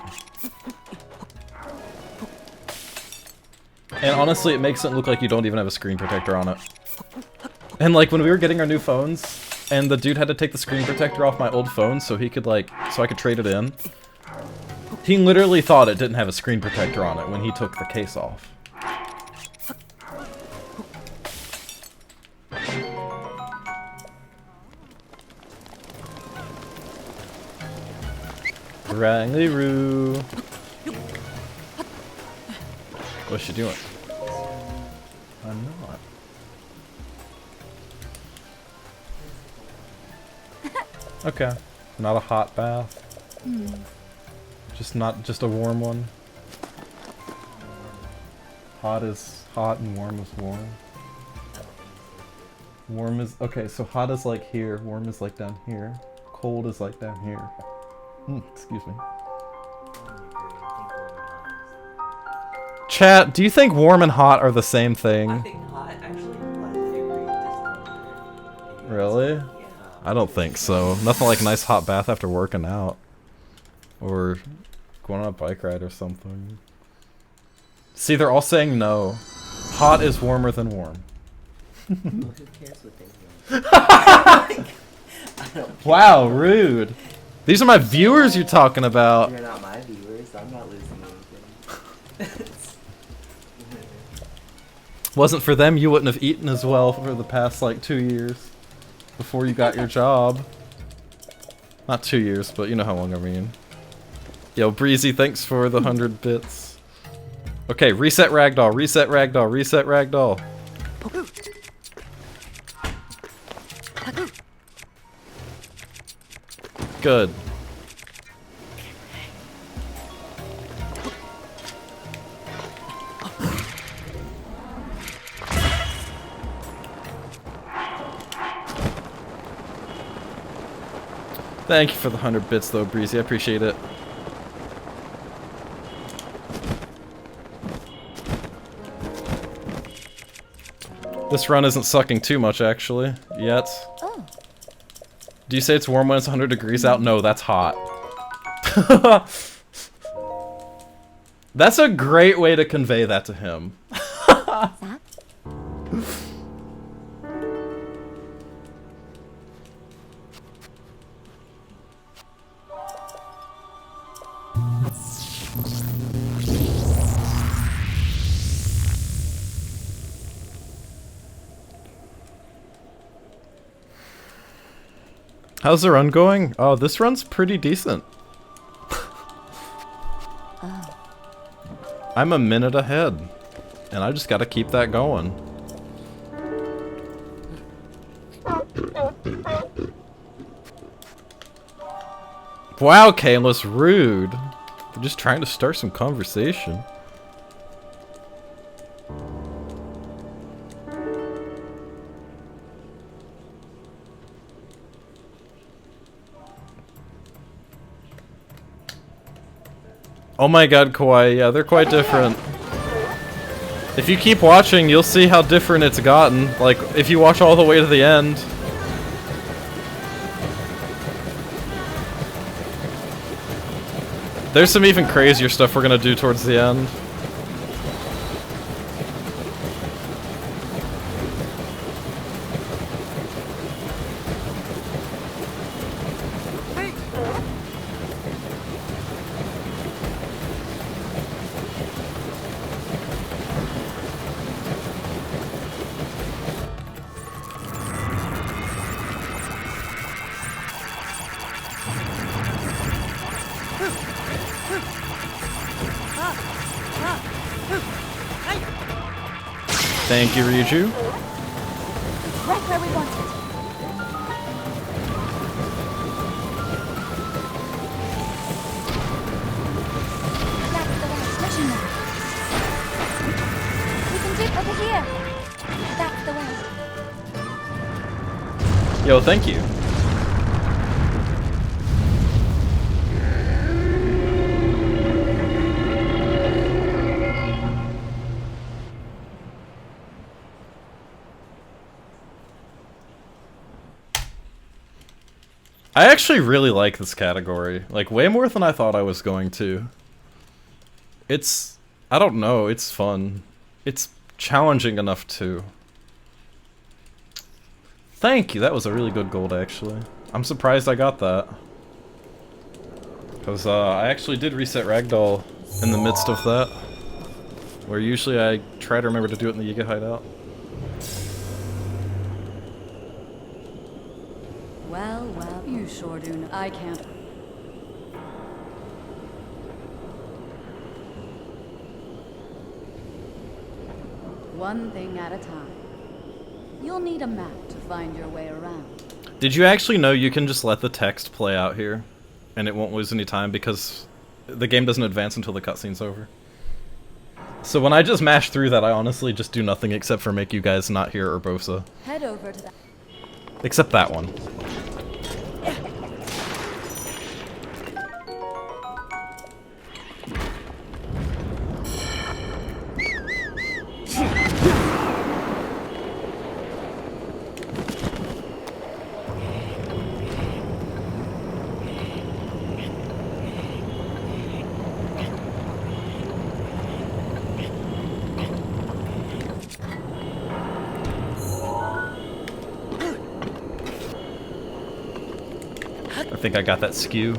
And honestly, it makes it look like you don't even have a screen protector on it. And like when we were getting our new phones, and the dude had to take the screen protector off my old phone so he could like, so I could trade it in. He literally thought it didn't have a screen protector on it when he took the case off. Rangy-roo. What's she doing? I'm not. Okay. Not a hot bath. Just a warm one. Hot is hot and warm is warm. Warm is, okay, so hot is like here, warm is like down here, cold is like down here. Excuse me. Chat, do you think warm and hot are the same thing? I think hot actually, my theory does not. Really? Yeah. I don't think so. Nothing like a nice hot bath after working out. Or going on a bike ride or something. See, they're all saying no. Hot is warmer than warm. Who cares what they think? Wow, rude. These are my viewers you're talking about. You're not my viewers. I'm not losing anything. Wasn't for them, you wouldn't have eaten as well for the past like 2 years before you got your job. Not 2 years, but you know how long I mean. Yo, Breezy, thanks for the 100 bits. Okay, reset ragdoll, reset ragdoll, reset ragdoll. Good. Thank you for the 100 bits though, Breezy, I appreciate it. This run isn't sucking too much actually, yet. Oh. Do you say it's warm when it's 100 degrees out? No, that's hot. That's a great way to convey that to him. That? How's the run going? Oh, this run's pretty decent. I'm a minute ahead, and I just gotta keep that going. Wow, Kayla's rude. We're just trying to start some conversation. Oh my god, Kawaii, yeah, they're quite different. If you keep watching, you'll see how different it's gotten. Like, if you watch all the way to the end. There's some even crazier stuff we're gonna do towards the end. Thank you, Ryuju. Right where we want it. That's the right mission now. We can dip over here. That's the way. Yo, thank you. I actually really like this category, like way more than I thought I was going to. It's, I don't know, it's fun. It's challenging enough too. Thank you, that was a really good gold actually. I'm surprised I got that. Because I actually did reset Ragdoll in the midst of that. Where usually I try to remember to do it in the Yiga hideout. Well, well, you sure do. I can't. One thing at a time. You'll need a map to find your way around. Did you actually know you can just let the text play out here? And it won't lose any time because the game doesn't advance until the cutscene's over? So when I just mash through that, I honestly just do nothing except for make you guys not hear Urbosa. Head over to that. Except that one. think I got that skew.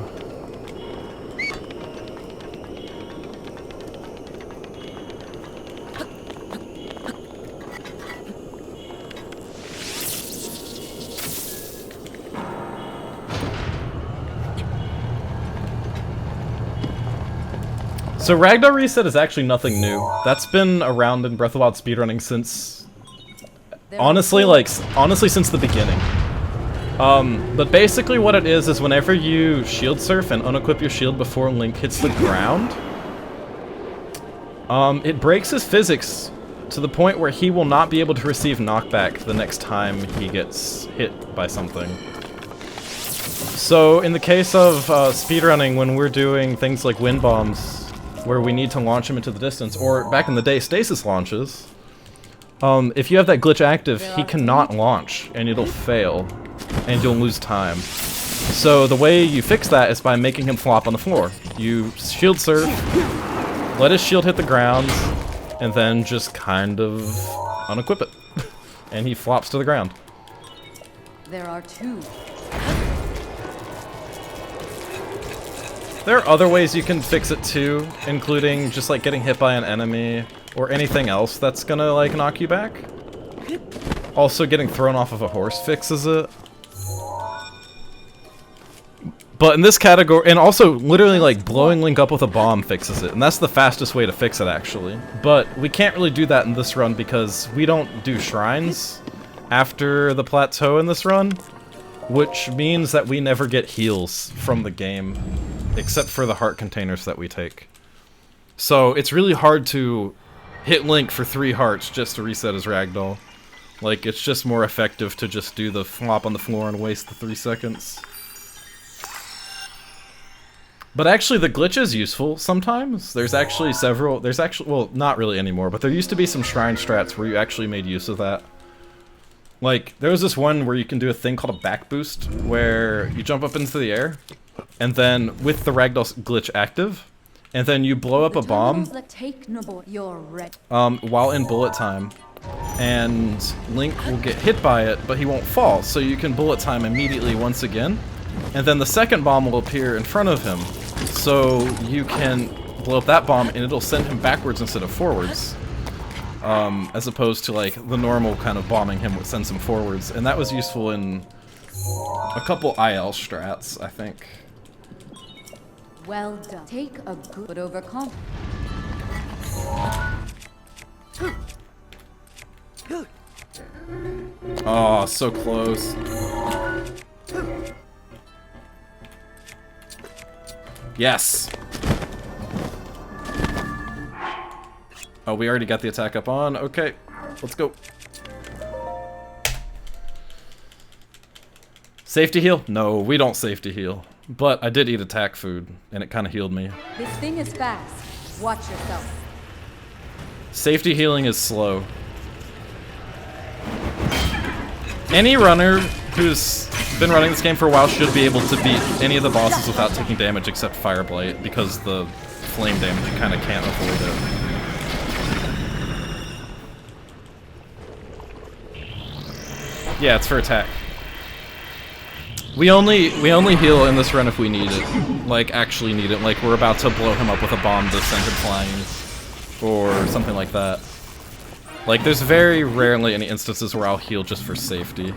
So Ragdoll reset is actually nothing new. That's been around in Breath of the Wild speedrunning since, honestly since the beginning. But basically what it is whenever you shield surf and unequip your shield before Link hits the ground, it breaks his physics to the point where he will not be able to receive knockback the next time he gets hit by something. So in the case of speedrunning, when we're doing things like Windbombs, where we need to launch him into the distance, or back in the day, stasis launches, if you have that glitch active, he cannot launch, and it'll fail, and you'll lose time. So the way you fix that is by making him flop on the floor. You shield surf, let his shield hit the ground, and then just kind of unequip it. And he flops to the ground. There are two. There are other ways you can fix it too, including just like getting hit by an enemy or anything else that's gonna like knock you back. Also, getting thrown off of a horse fixes it. But in this category, and also literally like blowing Link up with a bomb fixes it, and that's the fastest way to fix it actually. But we can't really do that in this run because we don't do shrines after the plateau in this run, which means that we never get heals from the game, except for the heart containers that we take. So it's really hard to hit Link for 3 hearts just to reset his ragdoll. Like, it's just more effective to just do the flop on the floor and waste the 3 seconds. But actually, the glitch is useful sometimes. There's actually several, well, not really anymore, but there used to be some shrine strats where you actually made use of that. Like, there was this one where you can do a thing called a back boost, where you jump up into the air, and then with the ragdoll glitch active, and then you blow up a bomb while in bullet time, and Link will get hit by it, but he won't fall, so you can bullet time immediately once again, and then the second bomb will appear in front of him, so you can blow up that bomb and it'll send him backwards instead of forwards. As opposed to like the normal kind of bombing him would send him forwards, and that was useful in a couple IL strats, I think. Well done. Take a good overcome. Oh, so close. Yes! Oh, we already got the attack up on. Okay, let's go. Safety heal? No, we don't safety heal. But I did eat attack food, and it kind of healed me. This thing is fast. Watch yourself. Safety healing is slow. Any runner who's been running this game for a while should be able to beat any of the bosses without taking damage except Fireblight, because the flame damage you kind of can't avoid it. Yeah, it's for attack. We only heal in this run if we need it. Like, actually need it. Like, we're about to blow him up with a bomb to send him flying. Or something like that. Like, there's very rarely any instances where I'll heal just for safety.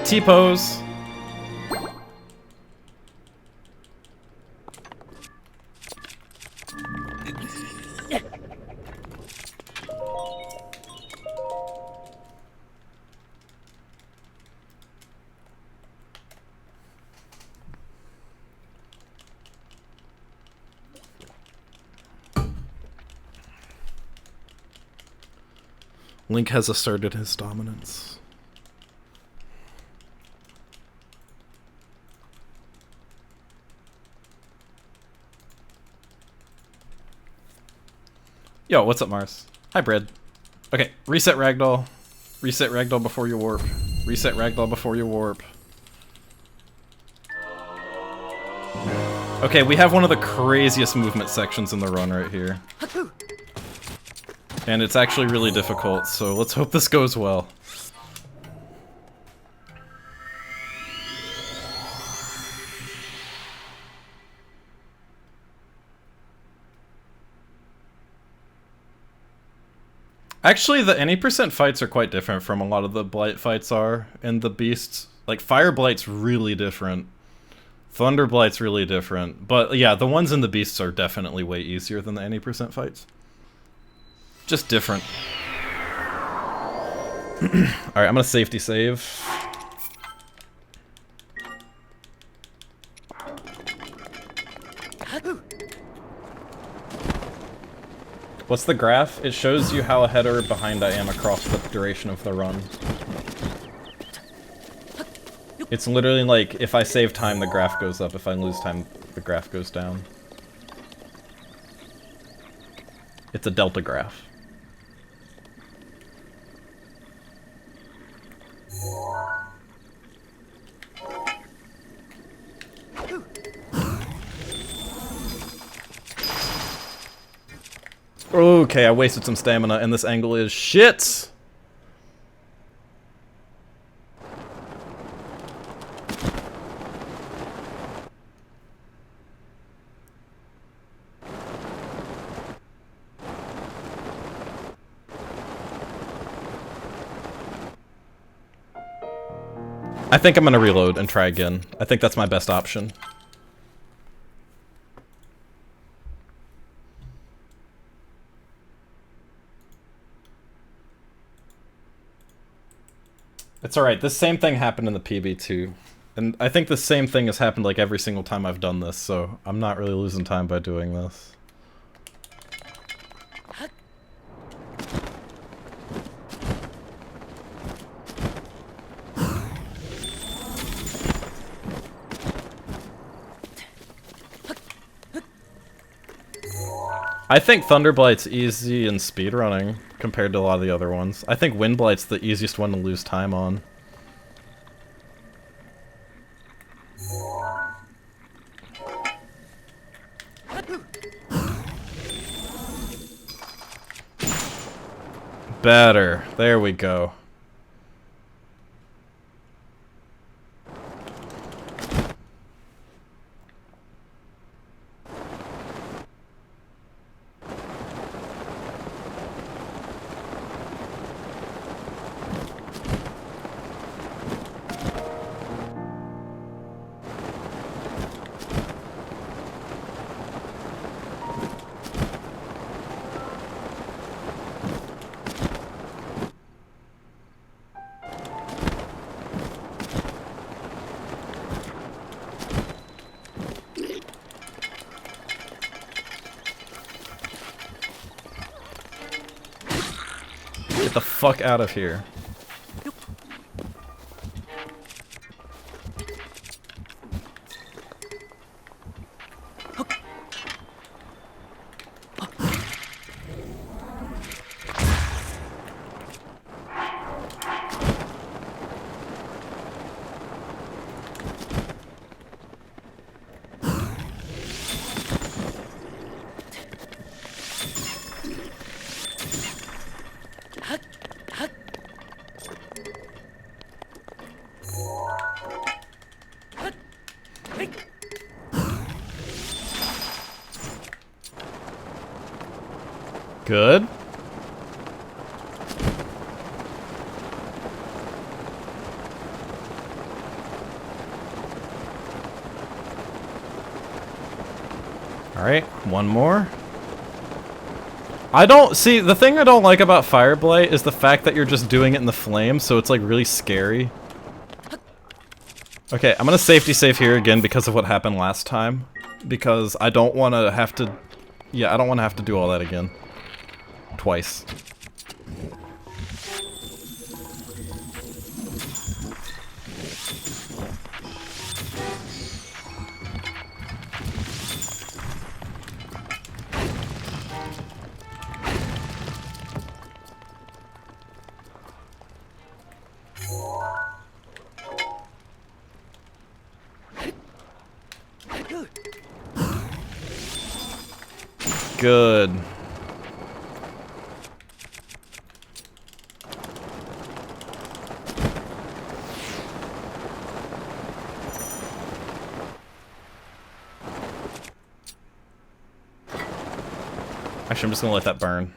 T-pose. Link has asserted his dominance. Yo, what's up, Mars? Hi, Bread. Okay, reset ragdoll. Reset ragdoll before you warp. Reset ragdoll before you warp. Okay, we have one of the craziest movement sections in the run right here. And it's actually really difficult, so let's hope this goes well. Actually, the any percent fights are quite different from a lot of the Blight fights are in the Beasts. Like, Fire Blight's really different. Thunder Blight's really different. But yeah, the ones in the Beasts are definitely way easier than the any percent fights. Just different. Alright, I'm gonna safety save. What's the graph? It shows you how ahead or behind I am across the duration of the run. It's literally like, if I save time, the graph goes up. If I lose time, the graph goes down. It's a delta graph. Okay, I wasted some stamina, and this angle is shit! I think I'm gonna reload and try again. I think that's my best option. It's alright, this same thing happened in the PB too. And I think the same thing has happened like every single time I've done this, so I'm not really losing time by doing this. I think Thunderblight's easy in speedrunning compared to a lot of the other ones. I think Windblight's the easiest one to lose time on. Better. There we go. Get the fuck out of here. Good. Alright, one more. I don't see the thing I don't like about Fireblight is the fact that you're just doing it in the flames, so it's like really scary. Okay, I'm gonna safety save here again because of what happened last time. Because I don't want to have to... Yeah, I don't want to have to do all that again. Twice. Good. Actually, I'm just gonna let that burn.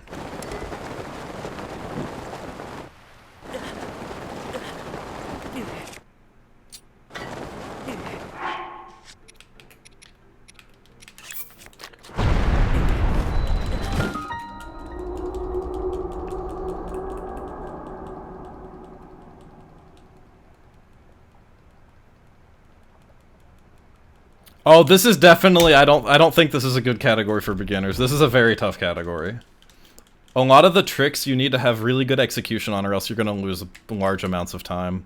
Oh, this is definitely, I don't think this is a good category for beginners. This is a very tough category. A lot of the tricks you need to have really good execution on, or else you're gonna lose large amounts of time.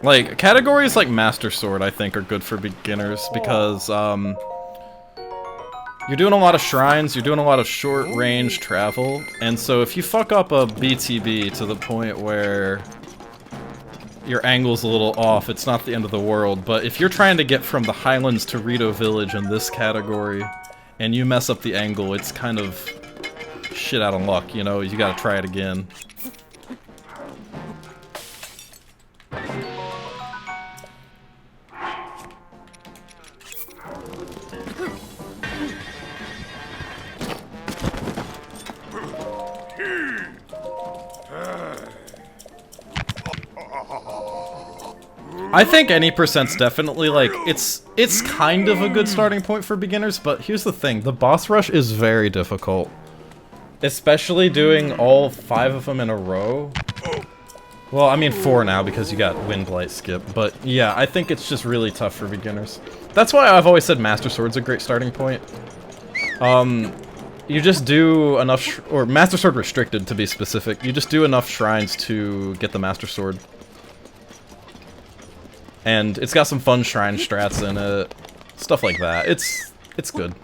Like, categories like Master Sword, I think, are good for beginners, because, you're doing a lot of shrines, you're doing a lot of short-range travel, and so if you fuck up a BTB to the point where your angle's a little off, it's not the end of the world, but if you're trying to get from the Highlands to Rito Village in this category, and you mess up the angle, it's kind of shit out of luck, you know? You gotta try it again. I think any percent's definitely, like, it's kind of a good starting point for beginners, but here's the thing, the boss rush is very difficult. Especially doing all 5 of them in a row. Well, I mean 4 now because you got Windblight skip, but yeah, I think it's just really tough for beginners. That's why I've always said Master Sword's a great starting point. You just do enough, or Master Sword restricted to be specific, you just do enough shrines to get the Master Sword. And it's got some fun shrine strats in it, stuff like that. It's good.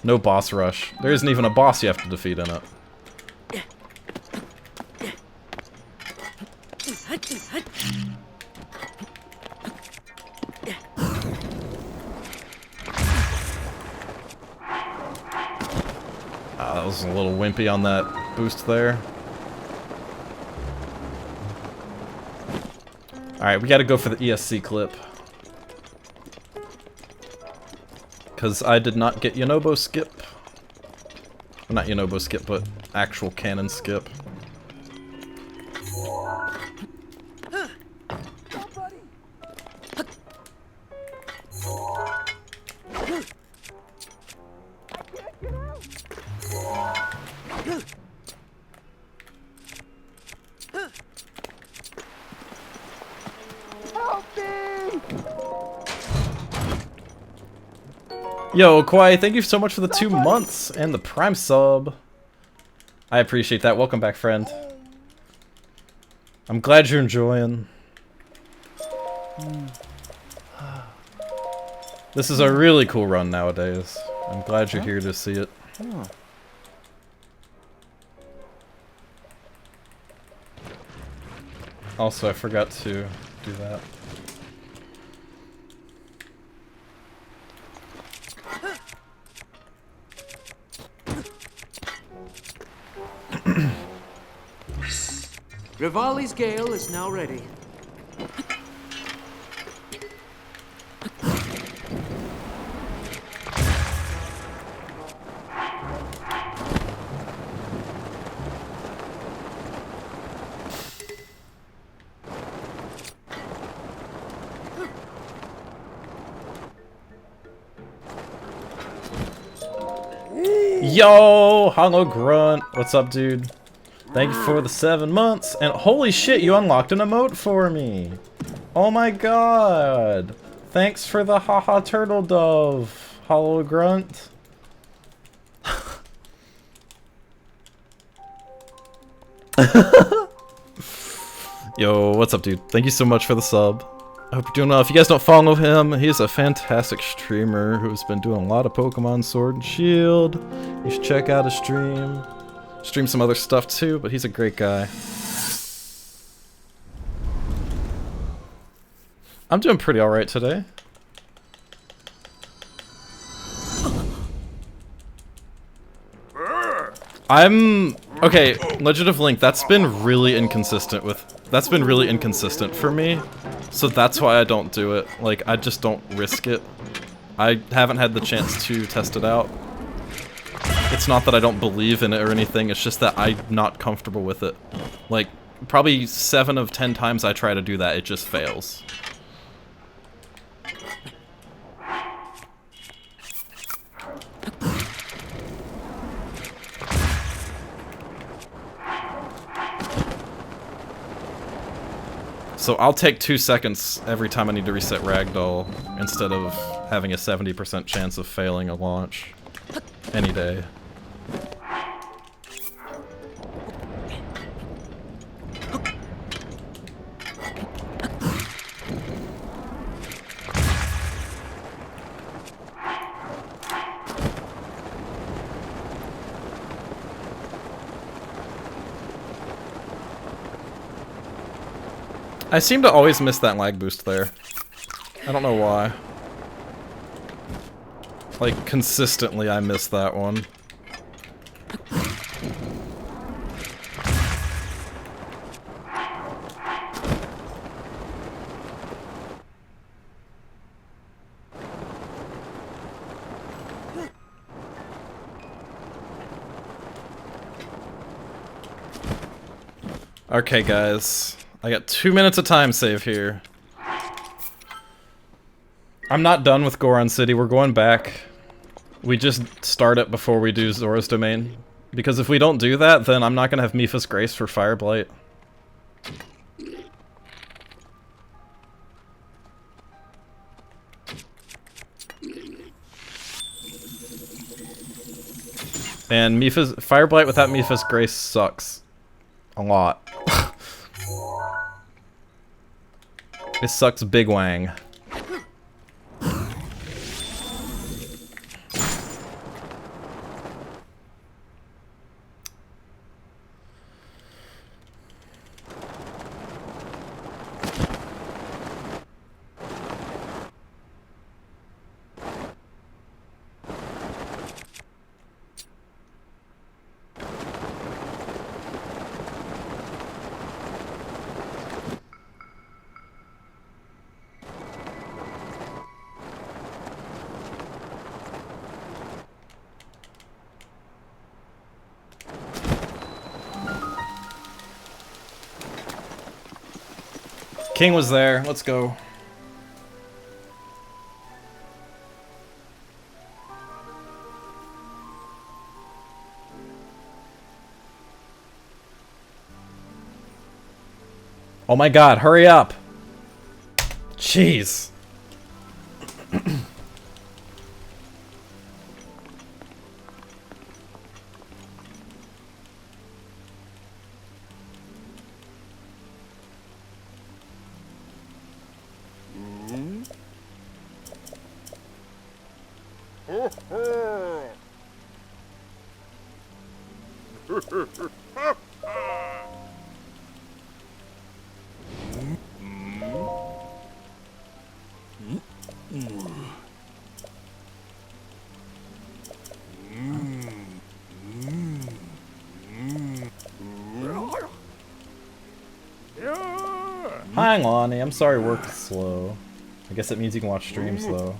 No boss rush. There isn't even a boss you have to defeat in it. That was a little wimpy on that boost there. Alright, we gotta go for the ESC clip. Because I did not get Yonobo skip. Well, not Yonobo skip, but actual canon skip. Yo, Kwai, thank you so much for the 2 months and the Prime sub. I appreciate that. Welcome back, friend. I'm glad you're enjoying. This is a really cool run nowadays. I'm glad you're here to see it. Also, I forgot to do that. Rivali's Gale is now ready. Yo, Hollow Grunt. What's up, dude? Thank you for the 7 months. And holy shit, you unlocked an emote for me. Oh my god. Thanks for the haha turtle dove, Hollow Grunt. Yo, what's up, dude? Thank you so much for the sub. I hope you're doing well. If you guys don't follow him, he's a fantastic streamer who's been doing a lot of Pokemon Sword and Shield. You should check out his stream. Stream some other stuff too, but he's a great guy. I'm doing pretty alright today. Okay, Legend of Link, that's been really inconsistent for me. So that's why I don't do it. Like, I just don't risk it. I haven't had the chance to test it out. It's not that I don't believe in it or anything, it's just that I'm not comfortable with it. Like, probably 7 of 10 times I try to do that, it just fails. So I'll take 2 seconds every time I need to reset Ragdoll, instead of having a 70% chance of failing a launch. Any day. I seem to always miss that lag boost there. I don't know why. Like, consistently I miss that one. Okay, guys. I got 2 minutes of time save here. I'm not done with Goron City, we're going back. We just start it before we do Zora's Domain. Because if we don't do that, then I'm not gonna have Mipha's Grace for Fireblight. And Fireblight without Mipha's Grace sucks. A lot. It sucks big wang. King was there. Let's go. Oh my god, hurry up! Jeez. Hi, Lonnie. I'm sorry work is slow. I guess it means you can watch streams, though.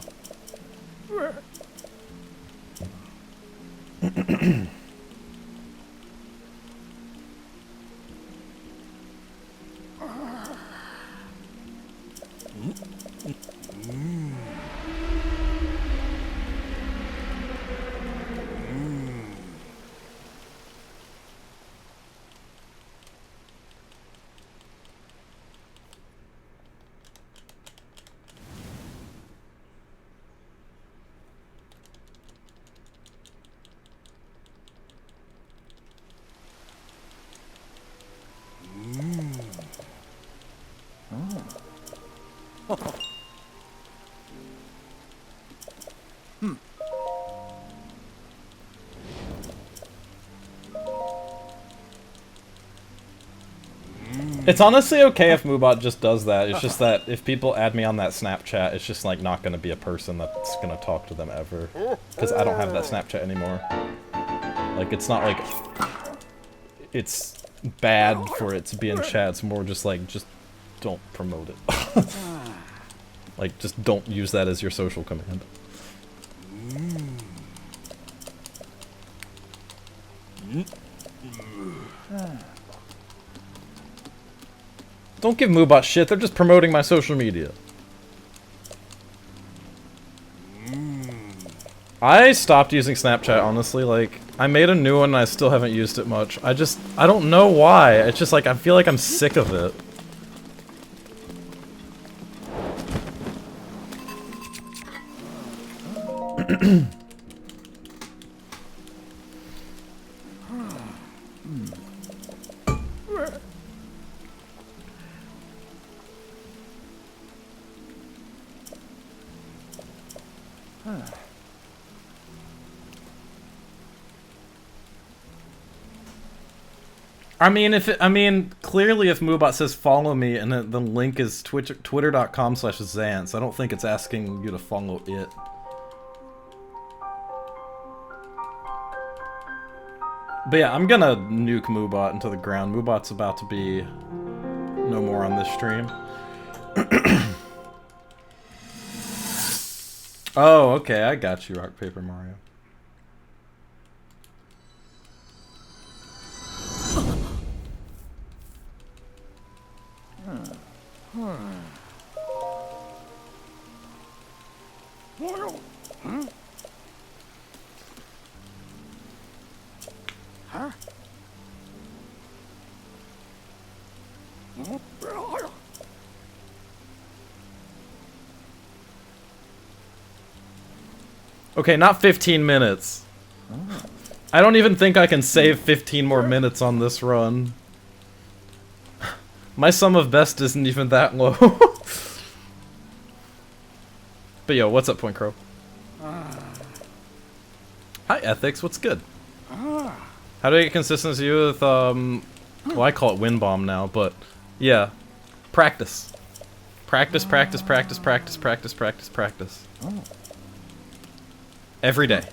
It's honestly okay if Moobot just does that. It's just that if people add me on that Snapchat, it's just like not gonna be a person that's gonna talk to them ever. Because I don't have that Snapchat anymore. Like, it's not like it's bad for it to be in chat. It's more just like, just don't promote it. Like, just don't use that as your social command. Don't give Moobot shit, they're just promoting my social media. I stopped using Snapchat, honestly, like, I made a new one and I still haven't used it much. I don't know why, it's just like, I feel like I'm sick of it. I mean, clearly if Moobot says follow me and the link is twitter.com/Zance, I don't think it's asking you to follow it. But yeah, I'm gonna nuke Moobot into the ground. Moobot's about to be no more on this stream. Oh, okay, I got you, Rock, Paper, Mario. Okay, not 15 minutes. I don't even think I can save 15 more minutes on this run. My sum of best isn't even that low. But yo, what's up, Point Crow? Hi, Ethics, what's good? How do I get consistency with, well, I call it Windbomb now, but yeah. Practice. Practice, practice, practice, practice, practice, practice, practice. Every day.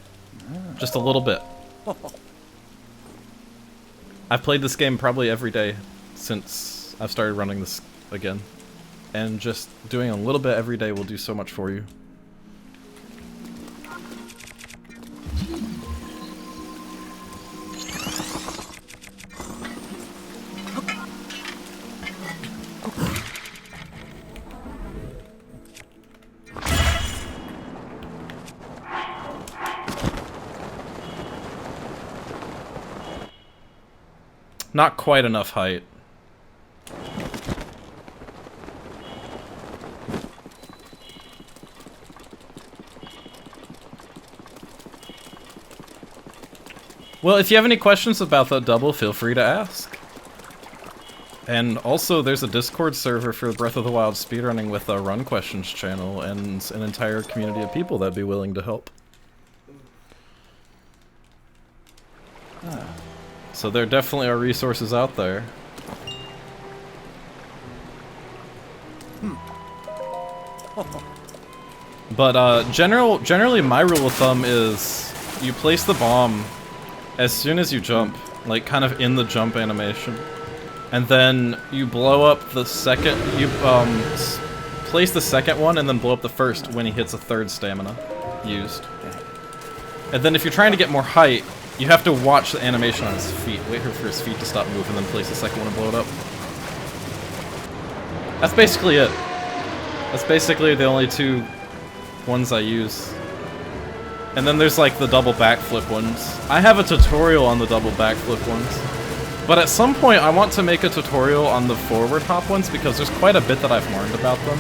Just a little bit. I've played this game probably every day since I've started running this again. And just doing a little bit every day will do so much for you. Not quite enough height. Well, if you have any questions about that double, feel free to ask. And also, there's a Discord server for Breath of the Wild speedrunning with a Run Questions channel and an entire community of people that'd be willing to help. So there definitely are resources out there. But generally my rule of thumb is you place the bomb as soon as you jump, like kind of in the jump animation. And then you blow up the second, you place the second one and then blow up the first when he hits a third stamina used. And then if you're trying to get more height, you have to watch the animation on his feet. Wait for his feet to stop moving, then place the second one and blow it up. That's basically it. That's basically the only two ones I use. And then there's like the double backflip ones. I have a tutorial on the double backflip ones. But at some point I want to make a tutorial on the forward hop ones because there's quite a bit that I've learned about them.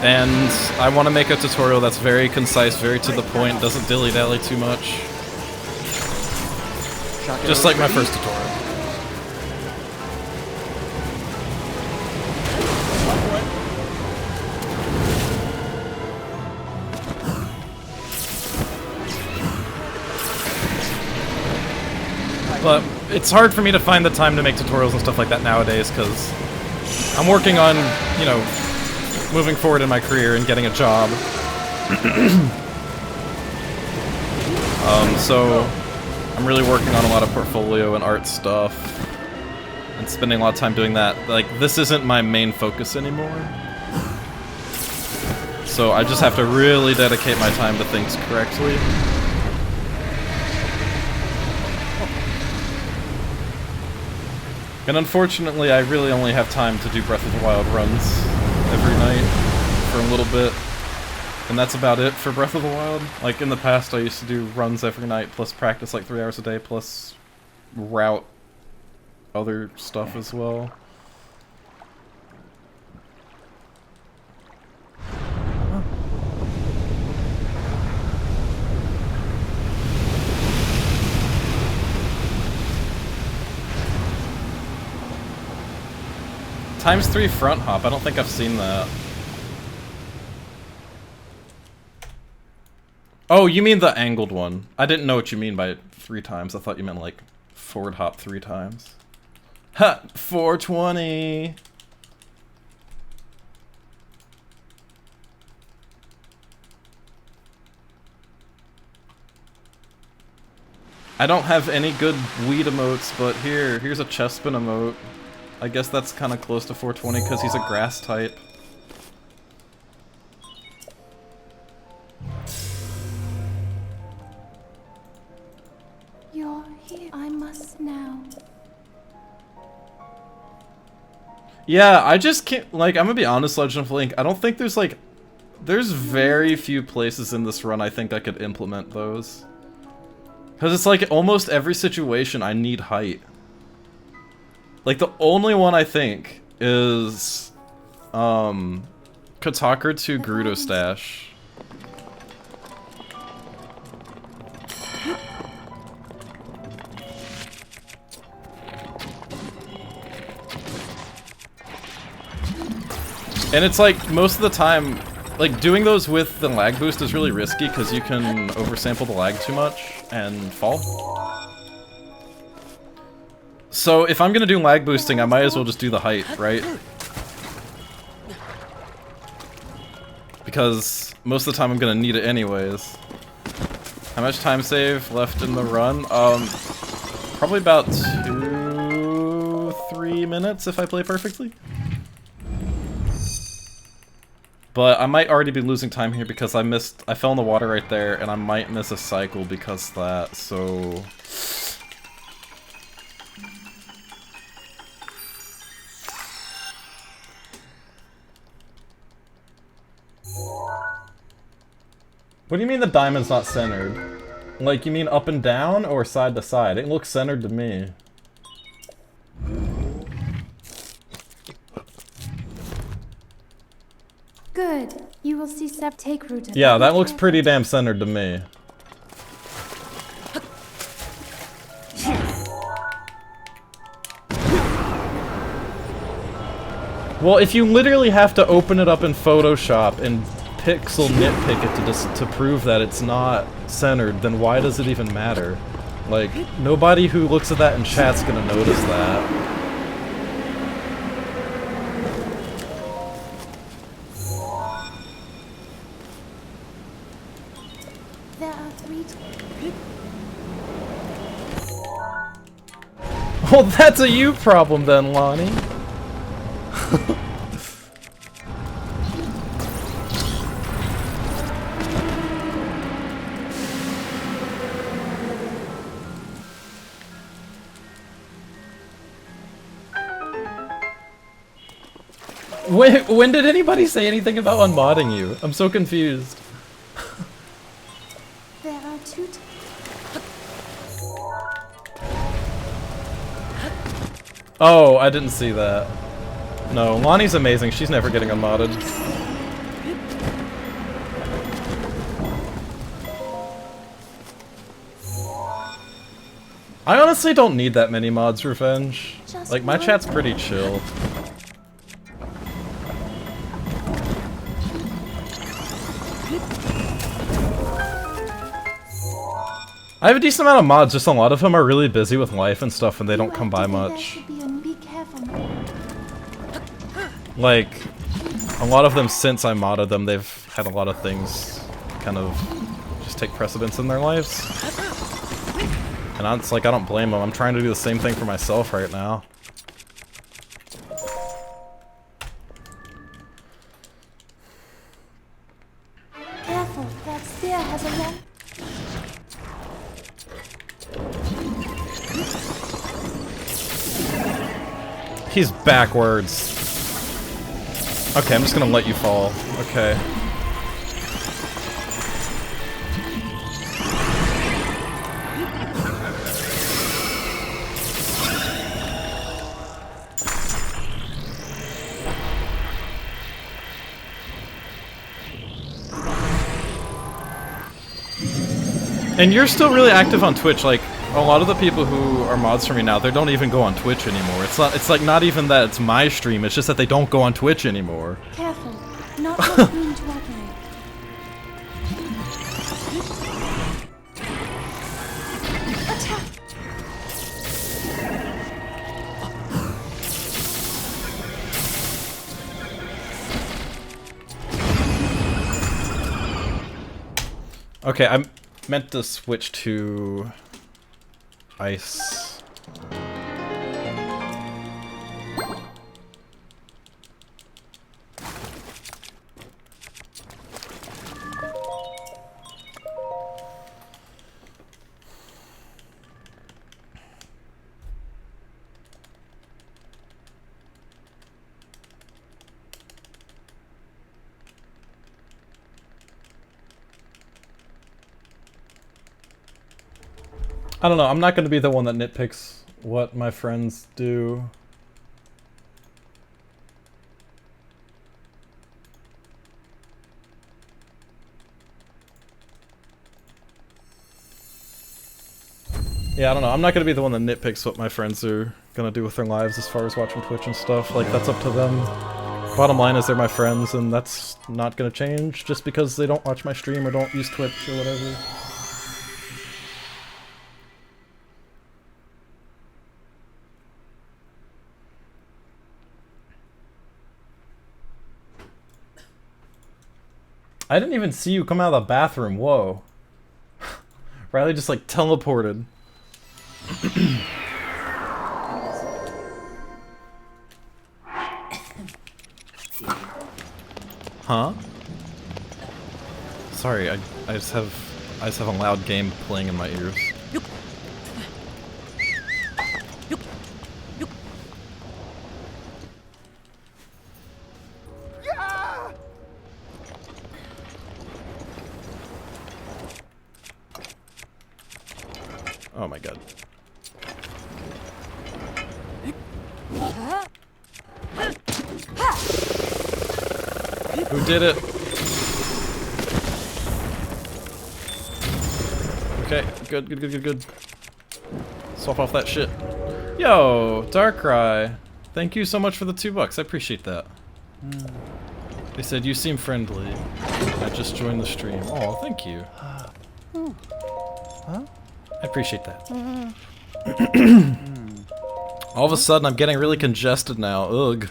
And I want to make a tutorial that's very concise, very to the point, doesn't dilly-dally too much. Just like my first tutorial. But it's hard for me to find the time to make tutorials and stuff like that nowadays, because I'm working on, you know, moving forward in my career and getting a job. So I'm really working on a lot of portfolio and art stuff, and spending a lot of time doing that. Like, this isn't my main focus anymore. So I just have to really dedicate my time to things correctly. And unfortunately, I really only have time to do Breath of the Wild runs every night for a little bit. And that's about it for Breath of the Wild. Like, in the past, I used to do runs every night, plus practice like 3 hours a day, plus route other stuff as well. ×3 front hop, I don't think I've seen that. Oh, you mean the angled one. I didn't know what you mean by 3 times. I thought you meant like forward hop 3 times. Ha! 420! I don't have any good weed emotes, but here's a chest spin emote. I guess that's kind of close to 420 because he's a grass type. You're here. I must now. Yeah, I just can't, like, I'm gonna be honest, Legend of Link, I don't think there's, like, there's very few places in this run I think I could implement those. Because it's like, almost every situation I need height. Like, the only one I think is, Kotaku to Gerudo Stash. And it's like, most of the time, like, doing those with the lag boost is really risky because you can oversample the lag too much and fall. So if I'm gonna do lag boosting, I might as well just do the height, right? Because most of the time I'm gonna need it anyways. How much time save left in the run? Probably about 2-3 minutes if I play perfectly. But I might already be losing time here because I fell in the water right there, and I might miss a cycle because of that, so... What do you mean the diamond's not centered? Like, you mean up and down or side to side? It looks centered to me. Good. You will see Sep take root. Yeah, that looks pretty damn centered to me. Well, if you literally have to open it up in Photoshop and pixel nitpick it to prove that it's not centered, then why does it even matter? Like, nobody who looks at that in chat's gonna notice that. There are 3. Well, that's a you problem then, Lonnie. When did anybody say anything about unmodding you? I'm so confused. There are 2. Oh, I didn't see that. No, Lonnie's amazing. She's never getting unmodded. I honestly don't need that many mods, Revenge. Like, my chat's pretty chill. I have a decent amount of mods, just a lot of them are really busy with life and stuff and they don't come by much. Like, a lot of them since I modded them, they've had a lot of things kind of just take precedence in their lives. And it's like, I don't blame them. I'm trying to do the same thing for myself right now. Careful, that spear has a long... He's backwards. Okay, I'm just gonna let you fall. Okay. And you're still really active on Twitch, like, a lot of the people who are mods for me now, they don't even go on Twitch anymore. It's like not even that it's my stream, it's just that they don't go on Twitch anymore. Careful, not what mean to operate. Attack! Okay, I meant to switch to ice. I don't know, I'm not going to be the one that nitpicks what my friends do. Yeah, I don't know, I'm not going to be the one that nitpicks what my friends are going to do with their lives as far as watching Twitch and stuff. Like, that's up to them. Bottom line is they're my friends, and that's not going to change just because they don't watch my stream or don't use Twitch or whatever. I didn't even see you come out of the bathroom, whoa. Riley just like teleported. Huh? Sorry, I just have a loud game playing in my ears. Oh my god. Who did it? Okay, good. Swap off that shit. Yo, Darkrai. Thank you so much for the $2. I appreciate that. They said you seem friendly. I just joined the stream. Oh, thank you. Huh? I appreciate that. All of a sudden, I'm getting really congested now. Ugh.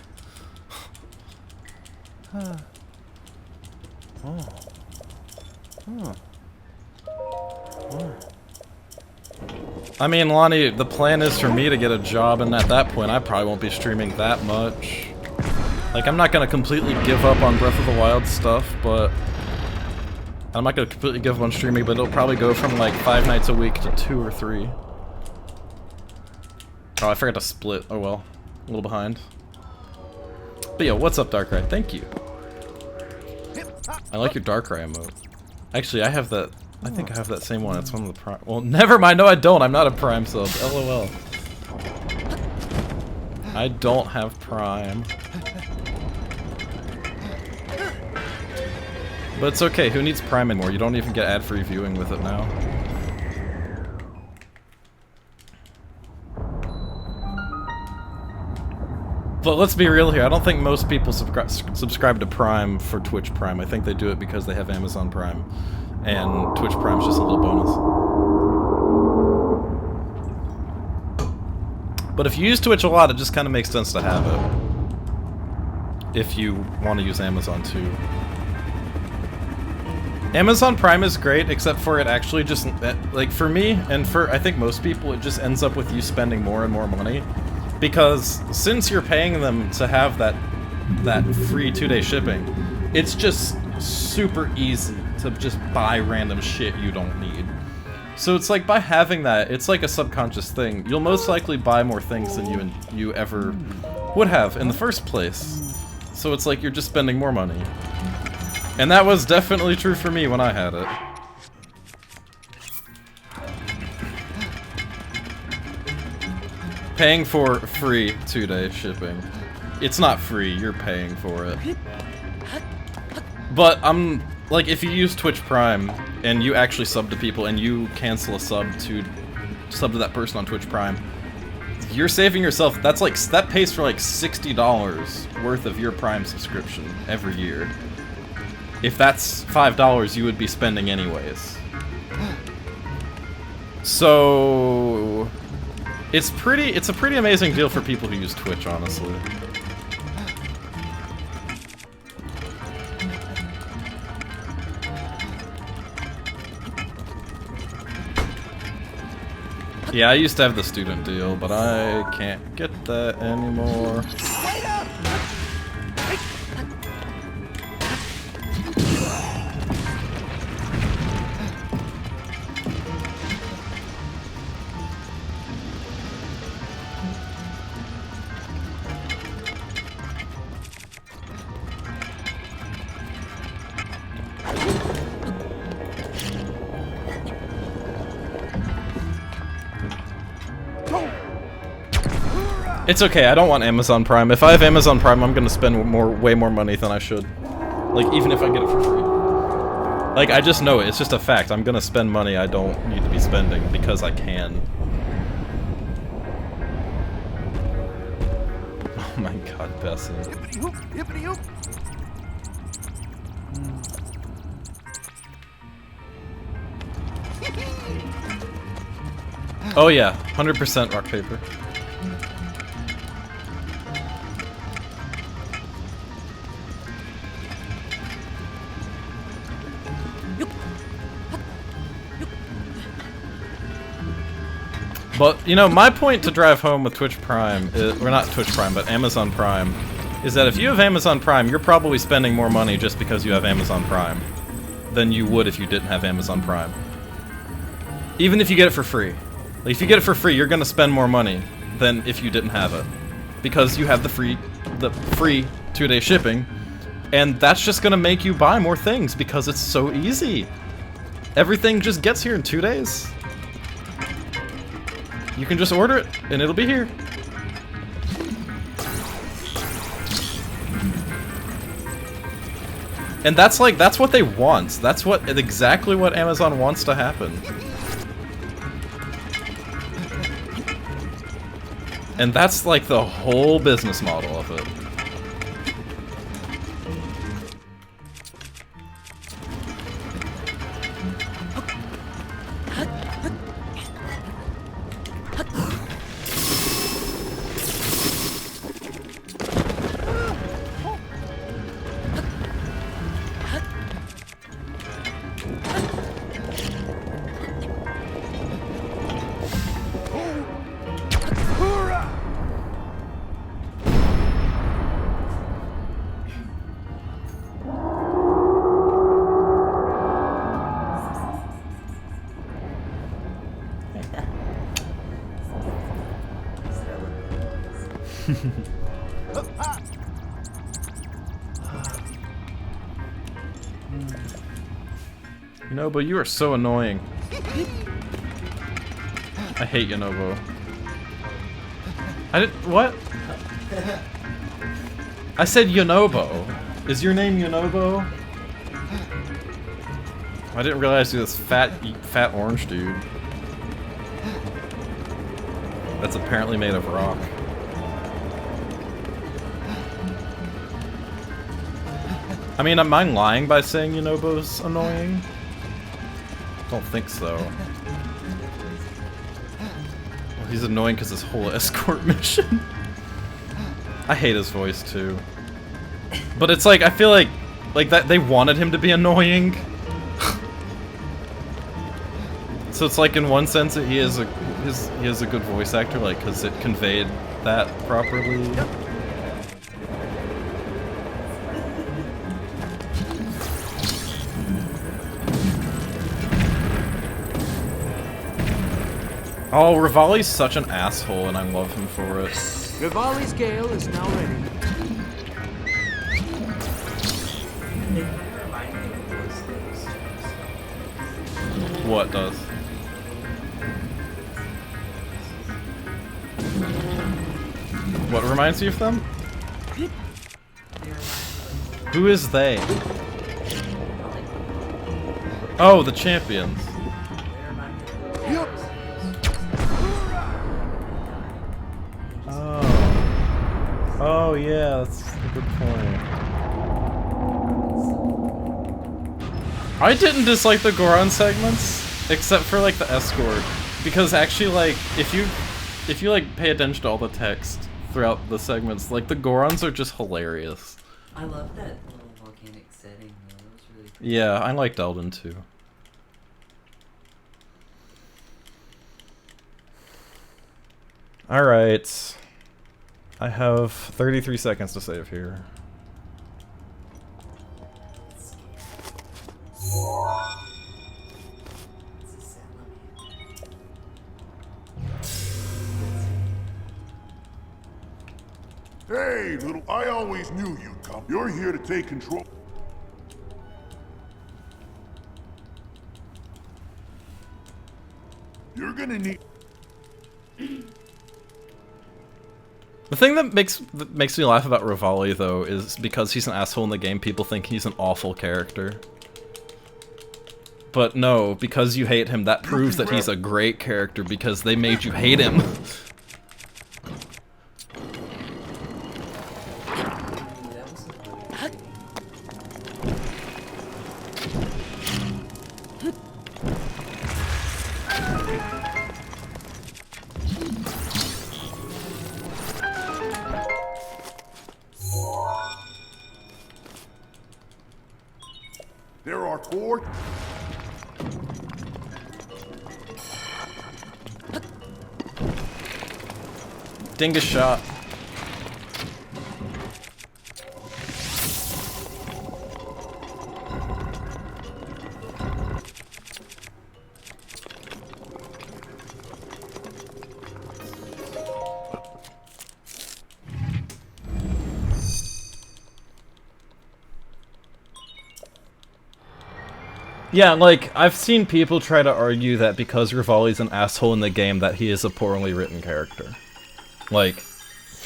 I mean, Lonnie, the plan is for me to get a job, and at that point, I probably won't be streaming that much. Like, I'm not gonna completely give up on Breath of the Wild stuff, but I'm not gonna completely give up on streaming, but it'll probably go from like 5 nights a week to 2 or 3. Oh, I forgot to split. Oh well. A little behind. But yo, what's up, Darkrai? Thank you. I like your Darkrai emote. Actually, I have that. I think I have that same one. It's one of the Prime. Well, never mind. No, I don't. I'm not a Prime sub. LOL. I don't have Prime. But it's okay, who needs Prime anymore? You don't even get ad-free viewing with it now. But let's be real here, I don't think most people subscribe to Prime for Twitch Prime. I think they do it because they have Amazon Prime. And Twitch Prime's just a little bonus. But if you use Twitch a lot, it just kind of makes sense to have it. If you want to use Amazon too. Amazon Prime is great, except for it actually just, like for me, and for I think most people, it just ends up with you spending more and more money. Because since you're paying them to have that free 2-day shipping, it's just super easy to just buy random shit you don't need. So it's like by having that, it's like a subconscious thing. You'll most likely buy more things than you ever would have in the first place. So it's like you're just spending more money. And that was definitely true for me when I had it. Paying for free 2-day shipping. It's not free, you're paying for it. But like, if you use Twitch Prime and you actually sub to people and you cancel a sub to that person on Twitch Prime, you're saving yourself. That's like, that pays for like $60 worth of your Prime subscription every year. If that's $5 you would be spending anyways. So it's a pretty amazing deal for people who use Twitch, honestly. Yeah, I used to have the student deal, but I can't get that anymore. It's okay, I don't want Amazon Prime. If I have Amazon Prime, I'm gonna spend way more money than I should. Like, even if I get it for free. Like, I just know it. It's just a fact. I'm gonna spend money I don't need to be spending because I can. Oh my god, Bessie. Oh yeah, 100% rock, paper. But, you know, my point to drive home with Twitch Prime, or not Twitch Prime, but Amazon Prime, is that if you have Amazon Prime, you're probably spending more money just because you have Amazon Prime than you would if you didn't have Amazon Prime. Even if you get it for free. Like, if you get it for free, you're gonna spend more money than if you didn't have it. Because you have the free 2-day shipping, and that's just gonna make you buy more things because it's so easy. Everything just gets here in 2 days. You can just order it, and it'll be here. And that's what they want. That's exactly what Amazon wants to happen. And that's like the whole business model of it. Yonobo, you are so annoying. I hate Yonobo. What? I said Yonobo. Is your name Yonobo? I didn't realize you're this fat orange dude. That's apparently made of rock. I mean, am I lying by saying Yonobo's annoying? Don't think so. He's annoying because his whole escort mission. I hate his voice too. But it's like, I feel like that they wanted him to be annoying. So it's like in one sense that he is a good voice actor, like, because it conveyed that properly. Oh, Rivali's such an asshole, and I love him for it. Rivali's Gale is now ready. What does? What reminds you of them? Who is they? Oh, the champions. Oh. Oh yeah, that's a good point. I didn't dislike the Goron segments, except for like the escort, because actually, like, if you like pay attention to all the text throughout the segments, like the Gorons are just hilarious. I love that little volcanic setting though. That was really cool. Yeah, I liked Eldon too. Alright. I have 33 seconds to save here. Hey, little, I always knew you'd come. You're here to take control. You're gonna need... The thing that makes me laugh about Rivali, though, is because he's an asshole in the game, people think he's an awful character. But no, because you hate him, that proves that he's a great character, because they made you hate him. There are 4... Dingus shot. Yeah, like, I've seen people try to argue that because Rivali's an asshole in the game that he is a poorly written character. Like,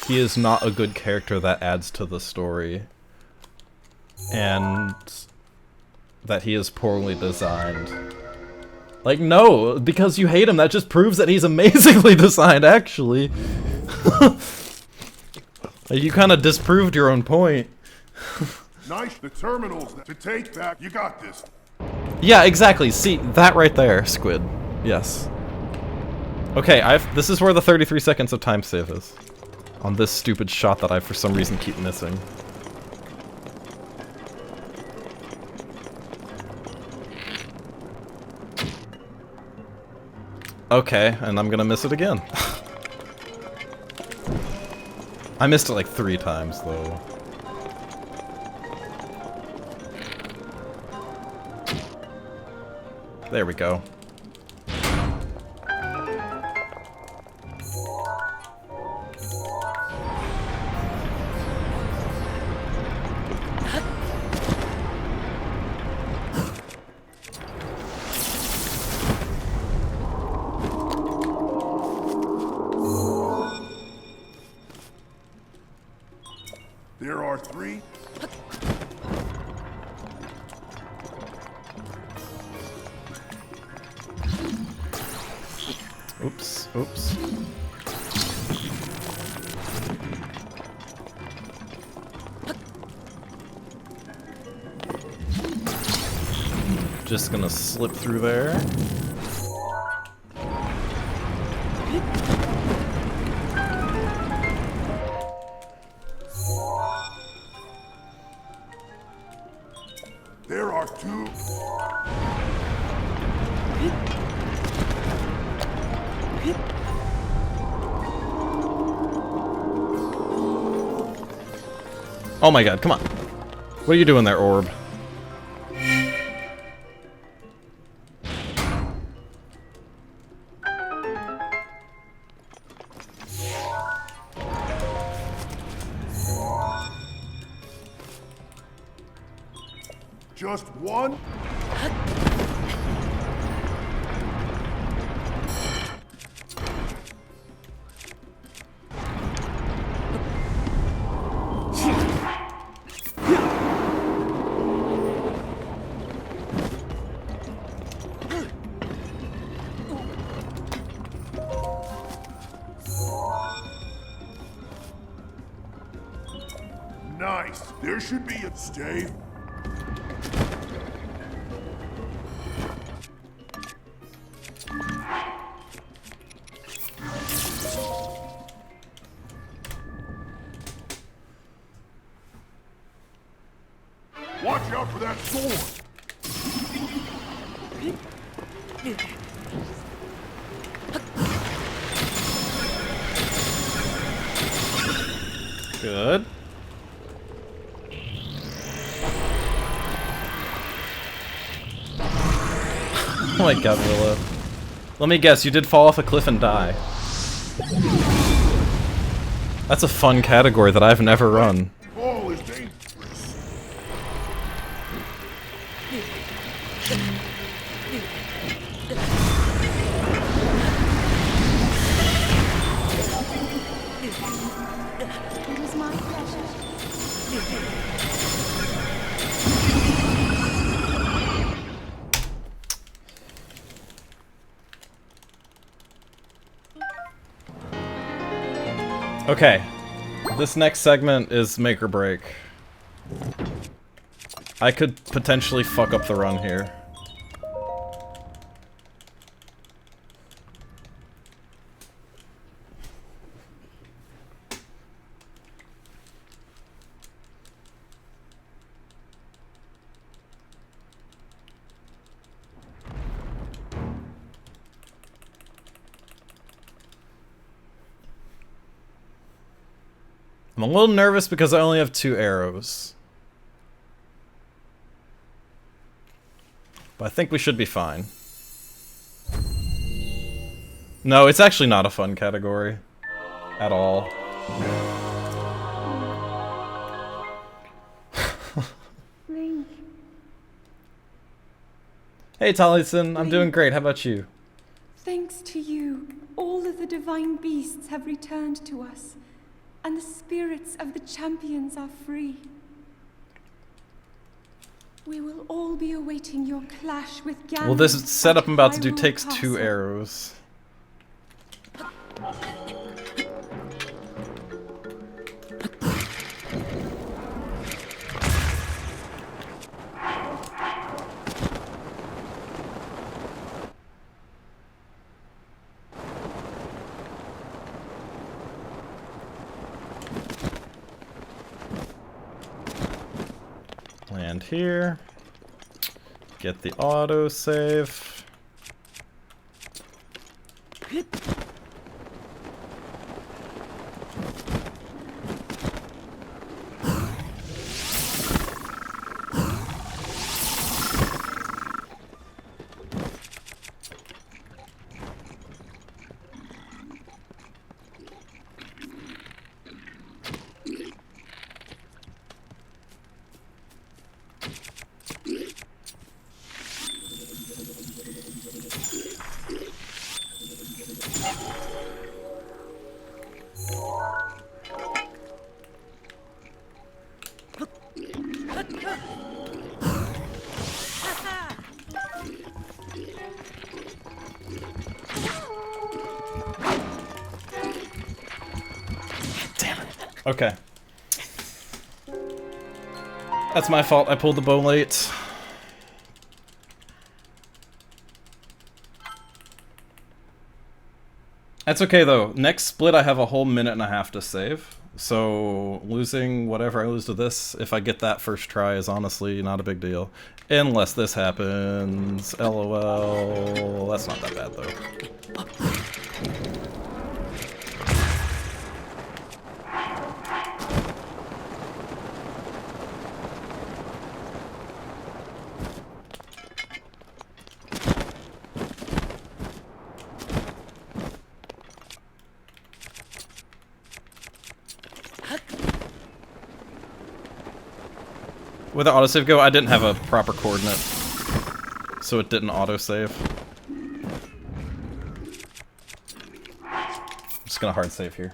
he is not a good character that adds to the story. And that he is poorly designed. Like, no, because you hate him, that just proves that he's amazingly designed, actually. Like, you kind of disproved your own point. Nice, the terminals to take back. You got this. Yeah, exactly. See, that right there, Squid. Yes. Okay, this is where the 33 seconds of time save is. On this stupid shot that I, for some reason, keep missing. Okay, and I'm gonna miss it again. I missed it like 3 times, though. There we go. There are 3... Oops, oops. Just gonna slip through there. Oh my god, come on. What are you doing there, orb? Just one? Nice. There should be a stay. Watch out for that sword! Good. Oh my god, Willow. Let me guess, you did fall off a cliff and die. That's a fun category that I've never run. Fall is dangerous. It is my pleasure. Okay. This next segment is make or break. I could potentially fuck up the run here. I'm a little nervous because I only have 2 arrows. But I think we should be fine. No, it's actually not a fun category. At all. Link. Hey Taliesin, I'm doing great, how about you? Thanks to you, all of the divine beasts have returned to us, and the spirits of the champions are free. We will all be awaiting your clash with Ganon. Well, this setup I'm about to do Hyrule takes Castle. 2 arrows. Land here. Get the autosave. Okay. That's my fault, I pulled the bow late. That's okay though. Next split I have a whole minute and a half to save. So losing whatever I lose to this, if I get that first try, is honestly not a big deal. Unless this happens. LOL. That's not that bad though. With the autosave go, I didn't have a proper coordinate, so it didn't autosave. I'm just gonna hard save here.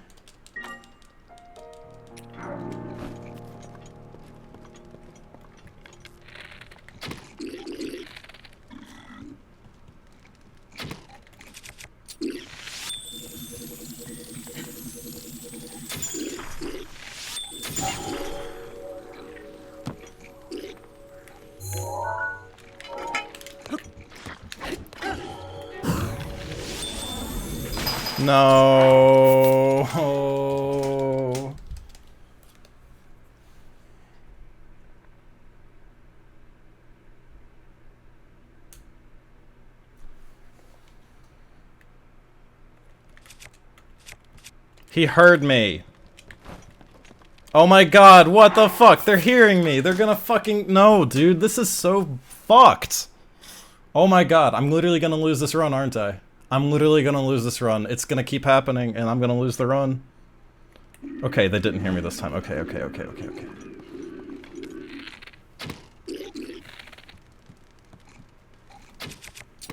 No. He heard me. Oh my god, what the fuck? They're hearing me. They're gonna fucking... No, dude, this is so fucked. Oh my god, I'm literally gonna lose this run, aren't I? I'm literally gonna lose this run. It's gonna keep happening, and I'm gonna lose the run. Okay, they didn't hear me this time. Okay.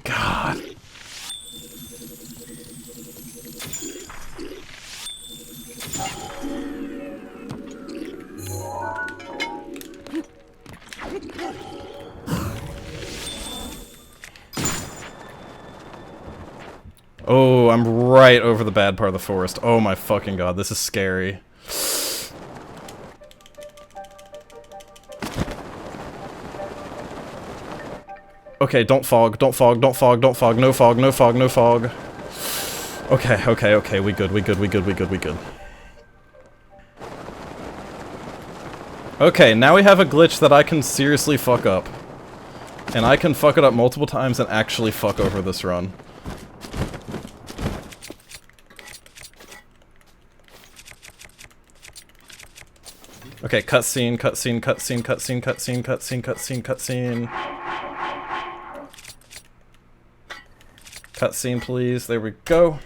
God. Oh, I'm right over the bad part of the forest. Oh my fucking god, this is scary. Okay, don't fog, no fog. Okay, we good. Okay, now we have a glitch that I can seriously fuck up. And I can fuck it up multiple times and actually fuck over this run. Okay, cutscene. Cutscene, please. There we go.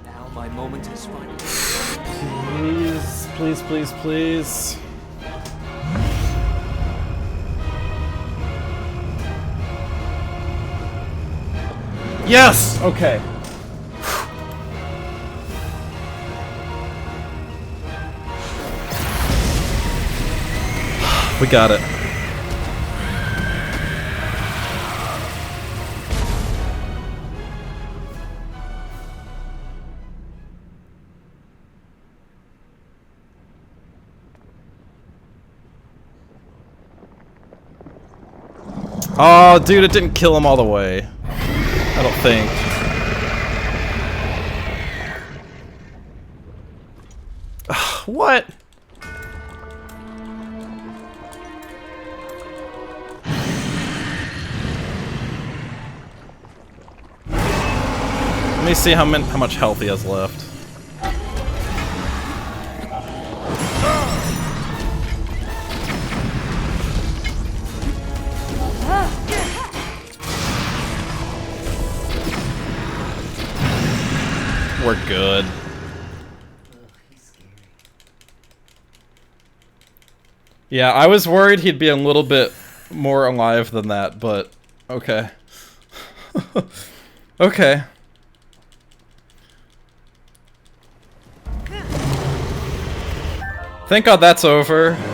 Now my moment is finally. Please. Yes! Okay. We got it. Oh, dude, it didn't kill him all the way. I don't think. What? Let me see how much health he has left. We're good. Yeah, I was worried he'd be a little bit more alive than that, but okay. Okay. Thank God that's over. That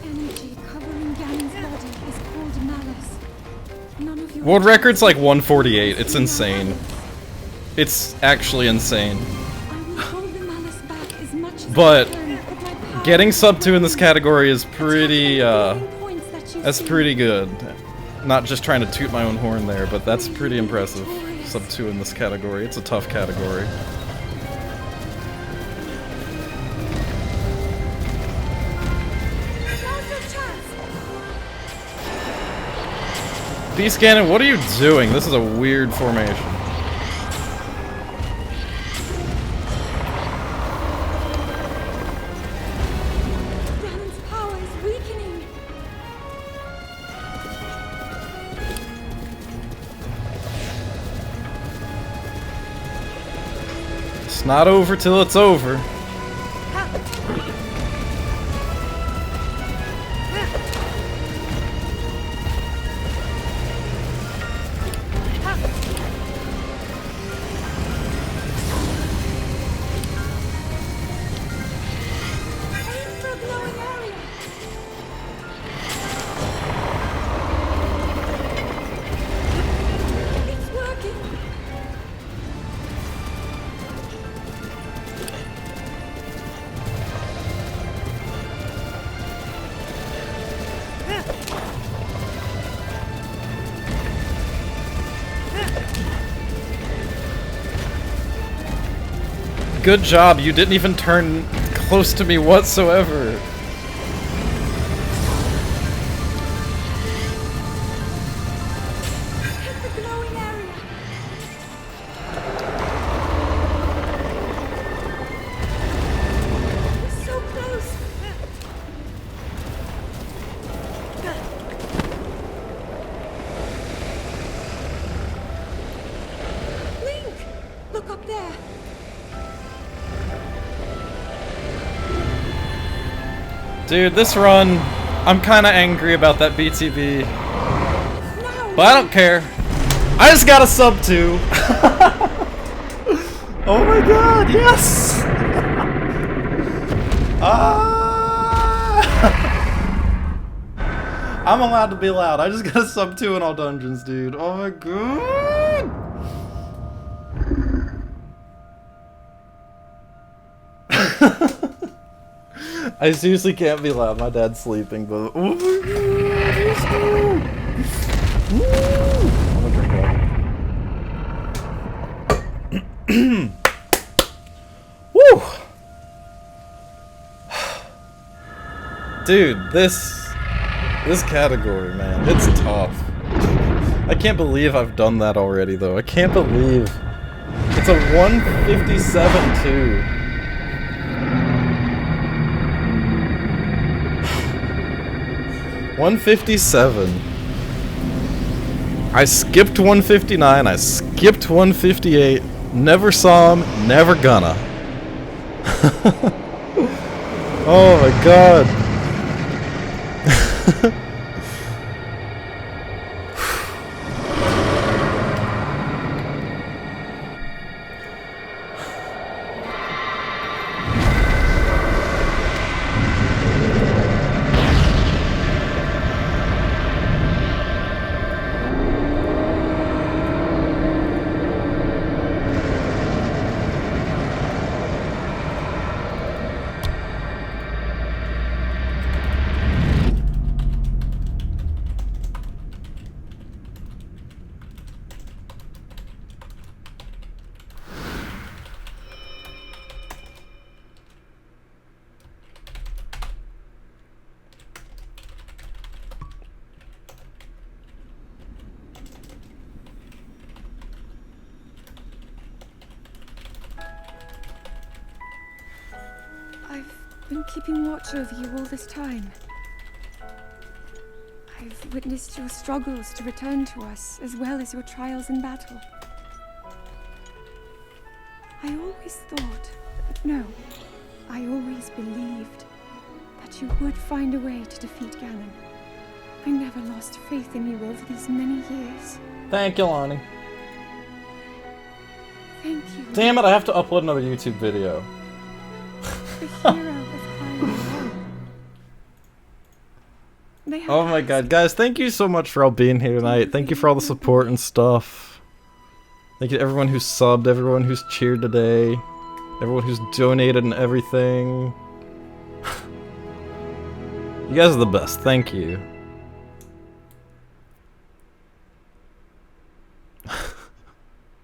energy covering Ganon's body is called malice. None of your World record's like 148. It's insane. It's actually insane. I will hold the malice back as much as But I can, my power getting is sub 2 in great. this category is pretty, Attack any points that you that's see. pretty good. Not just trying to toot my own horn there, but that's pretty impressive. Sub 2 in this category. It's a tough category. Now's your chance. Beast Ganon, what are you doing? This is a weird formation. Ganon's power is weakening. It's not over till it's over. Aim for a glowing area. It's working. Good job, you didn't even turn close to me whatsoever. Hit the glowing area. We're so close. Link, look up there. Dude, this run, I'm kinda angry about that BTB. Now. But I don't care. I just got a sub 2. Oh my god, yes! I'm allowed to be loud. I just got a sub 2 in all dungeons, dude. Oh my god! I seriously can't be loud. My dad's sleeping, but oh my god! Let's go! Woo! I'm gonna drink water. Woo! Dude, this category, man, it's tough. I can't believe I've done that already, though. I can't believe it's a 157 too. $157. I skipped 159. I skipped 158. Never saw him. Never gonna. Oh my god. I've been keeping watch over you all this time. I've witnessed your struggles to return to us, as well as your trials in battle. I always thought, no, I always believed that you would find a way to defeat Ganon. I never lost faith in you over these many years. Thank you, Lonnie. Thank you. Damn it, I have to upload another YouTube video. The hero of Hyrule. May I Oh my ask? god, guys, thank you so much for all being here tonight. Thank you for all the support and stuff. Thank you to everyone who's subbed, everyone who's cheered today, everyone who's donated and everything. You guys are the best, thank you.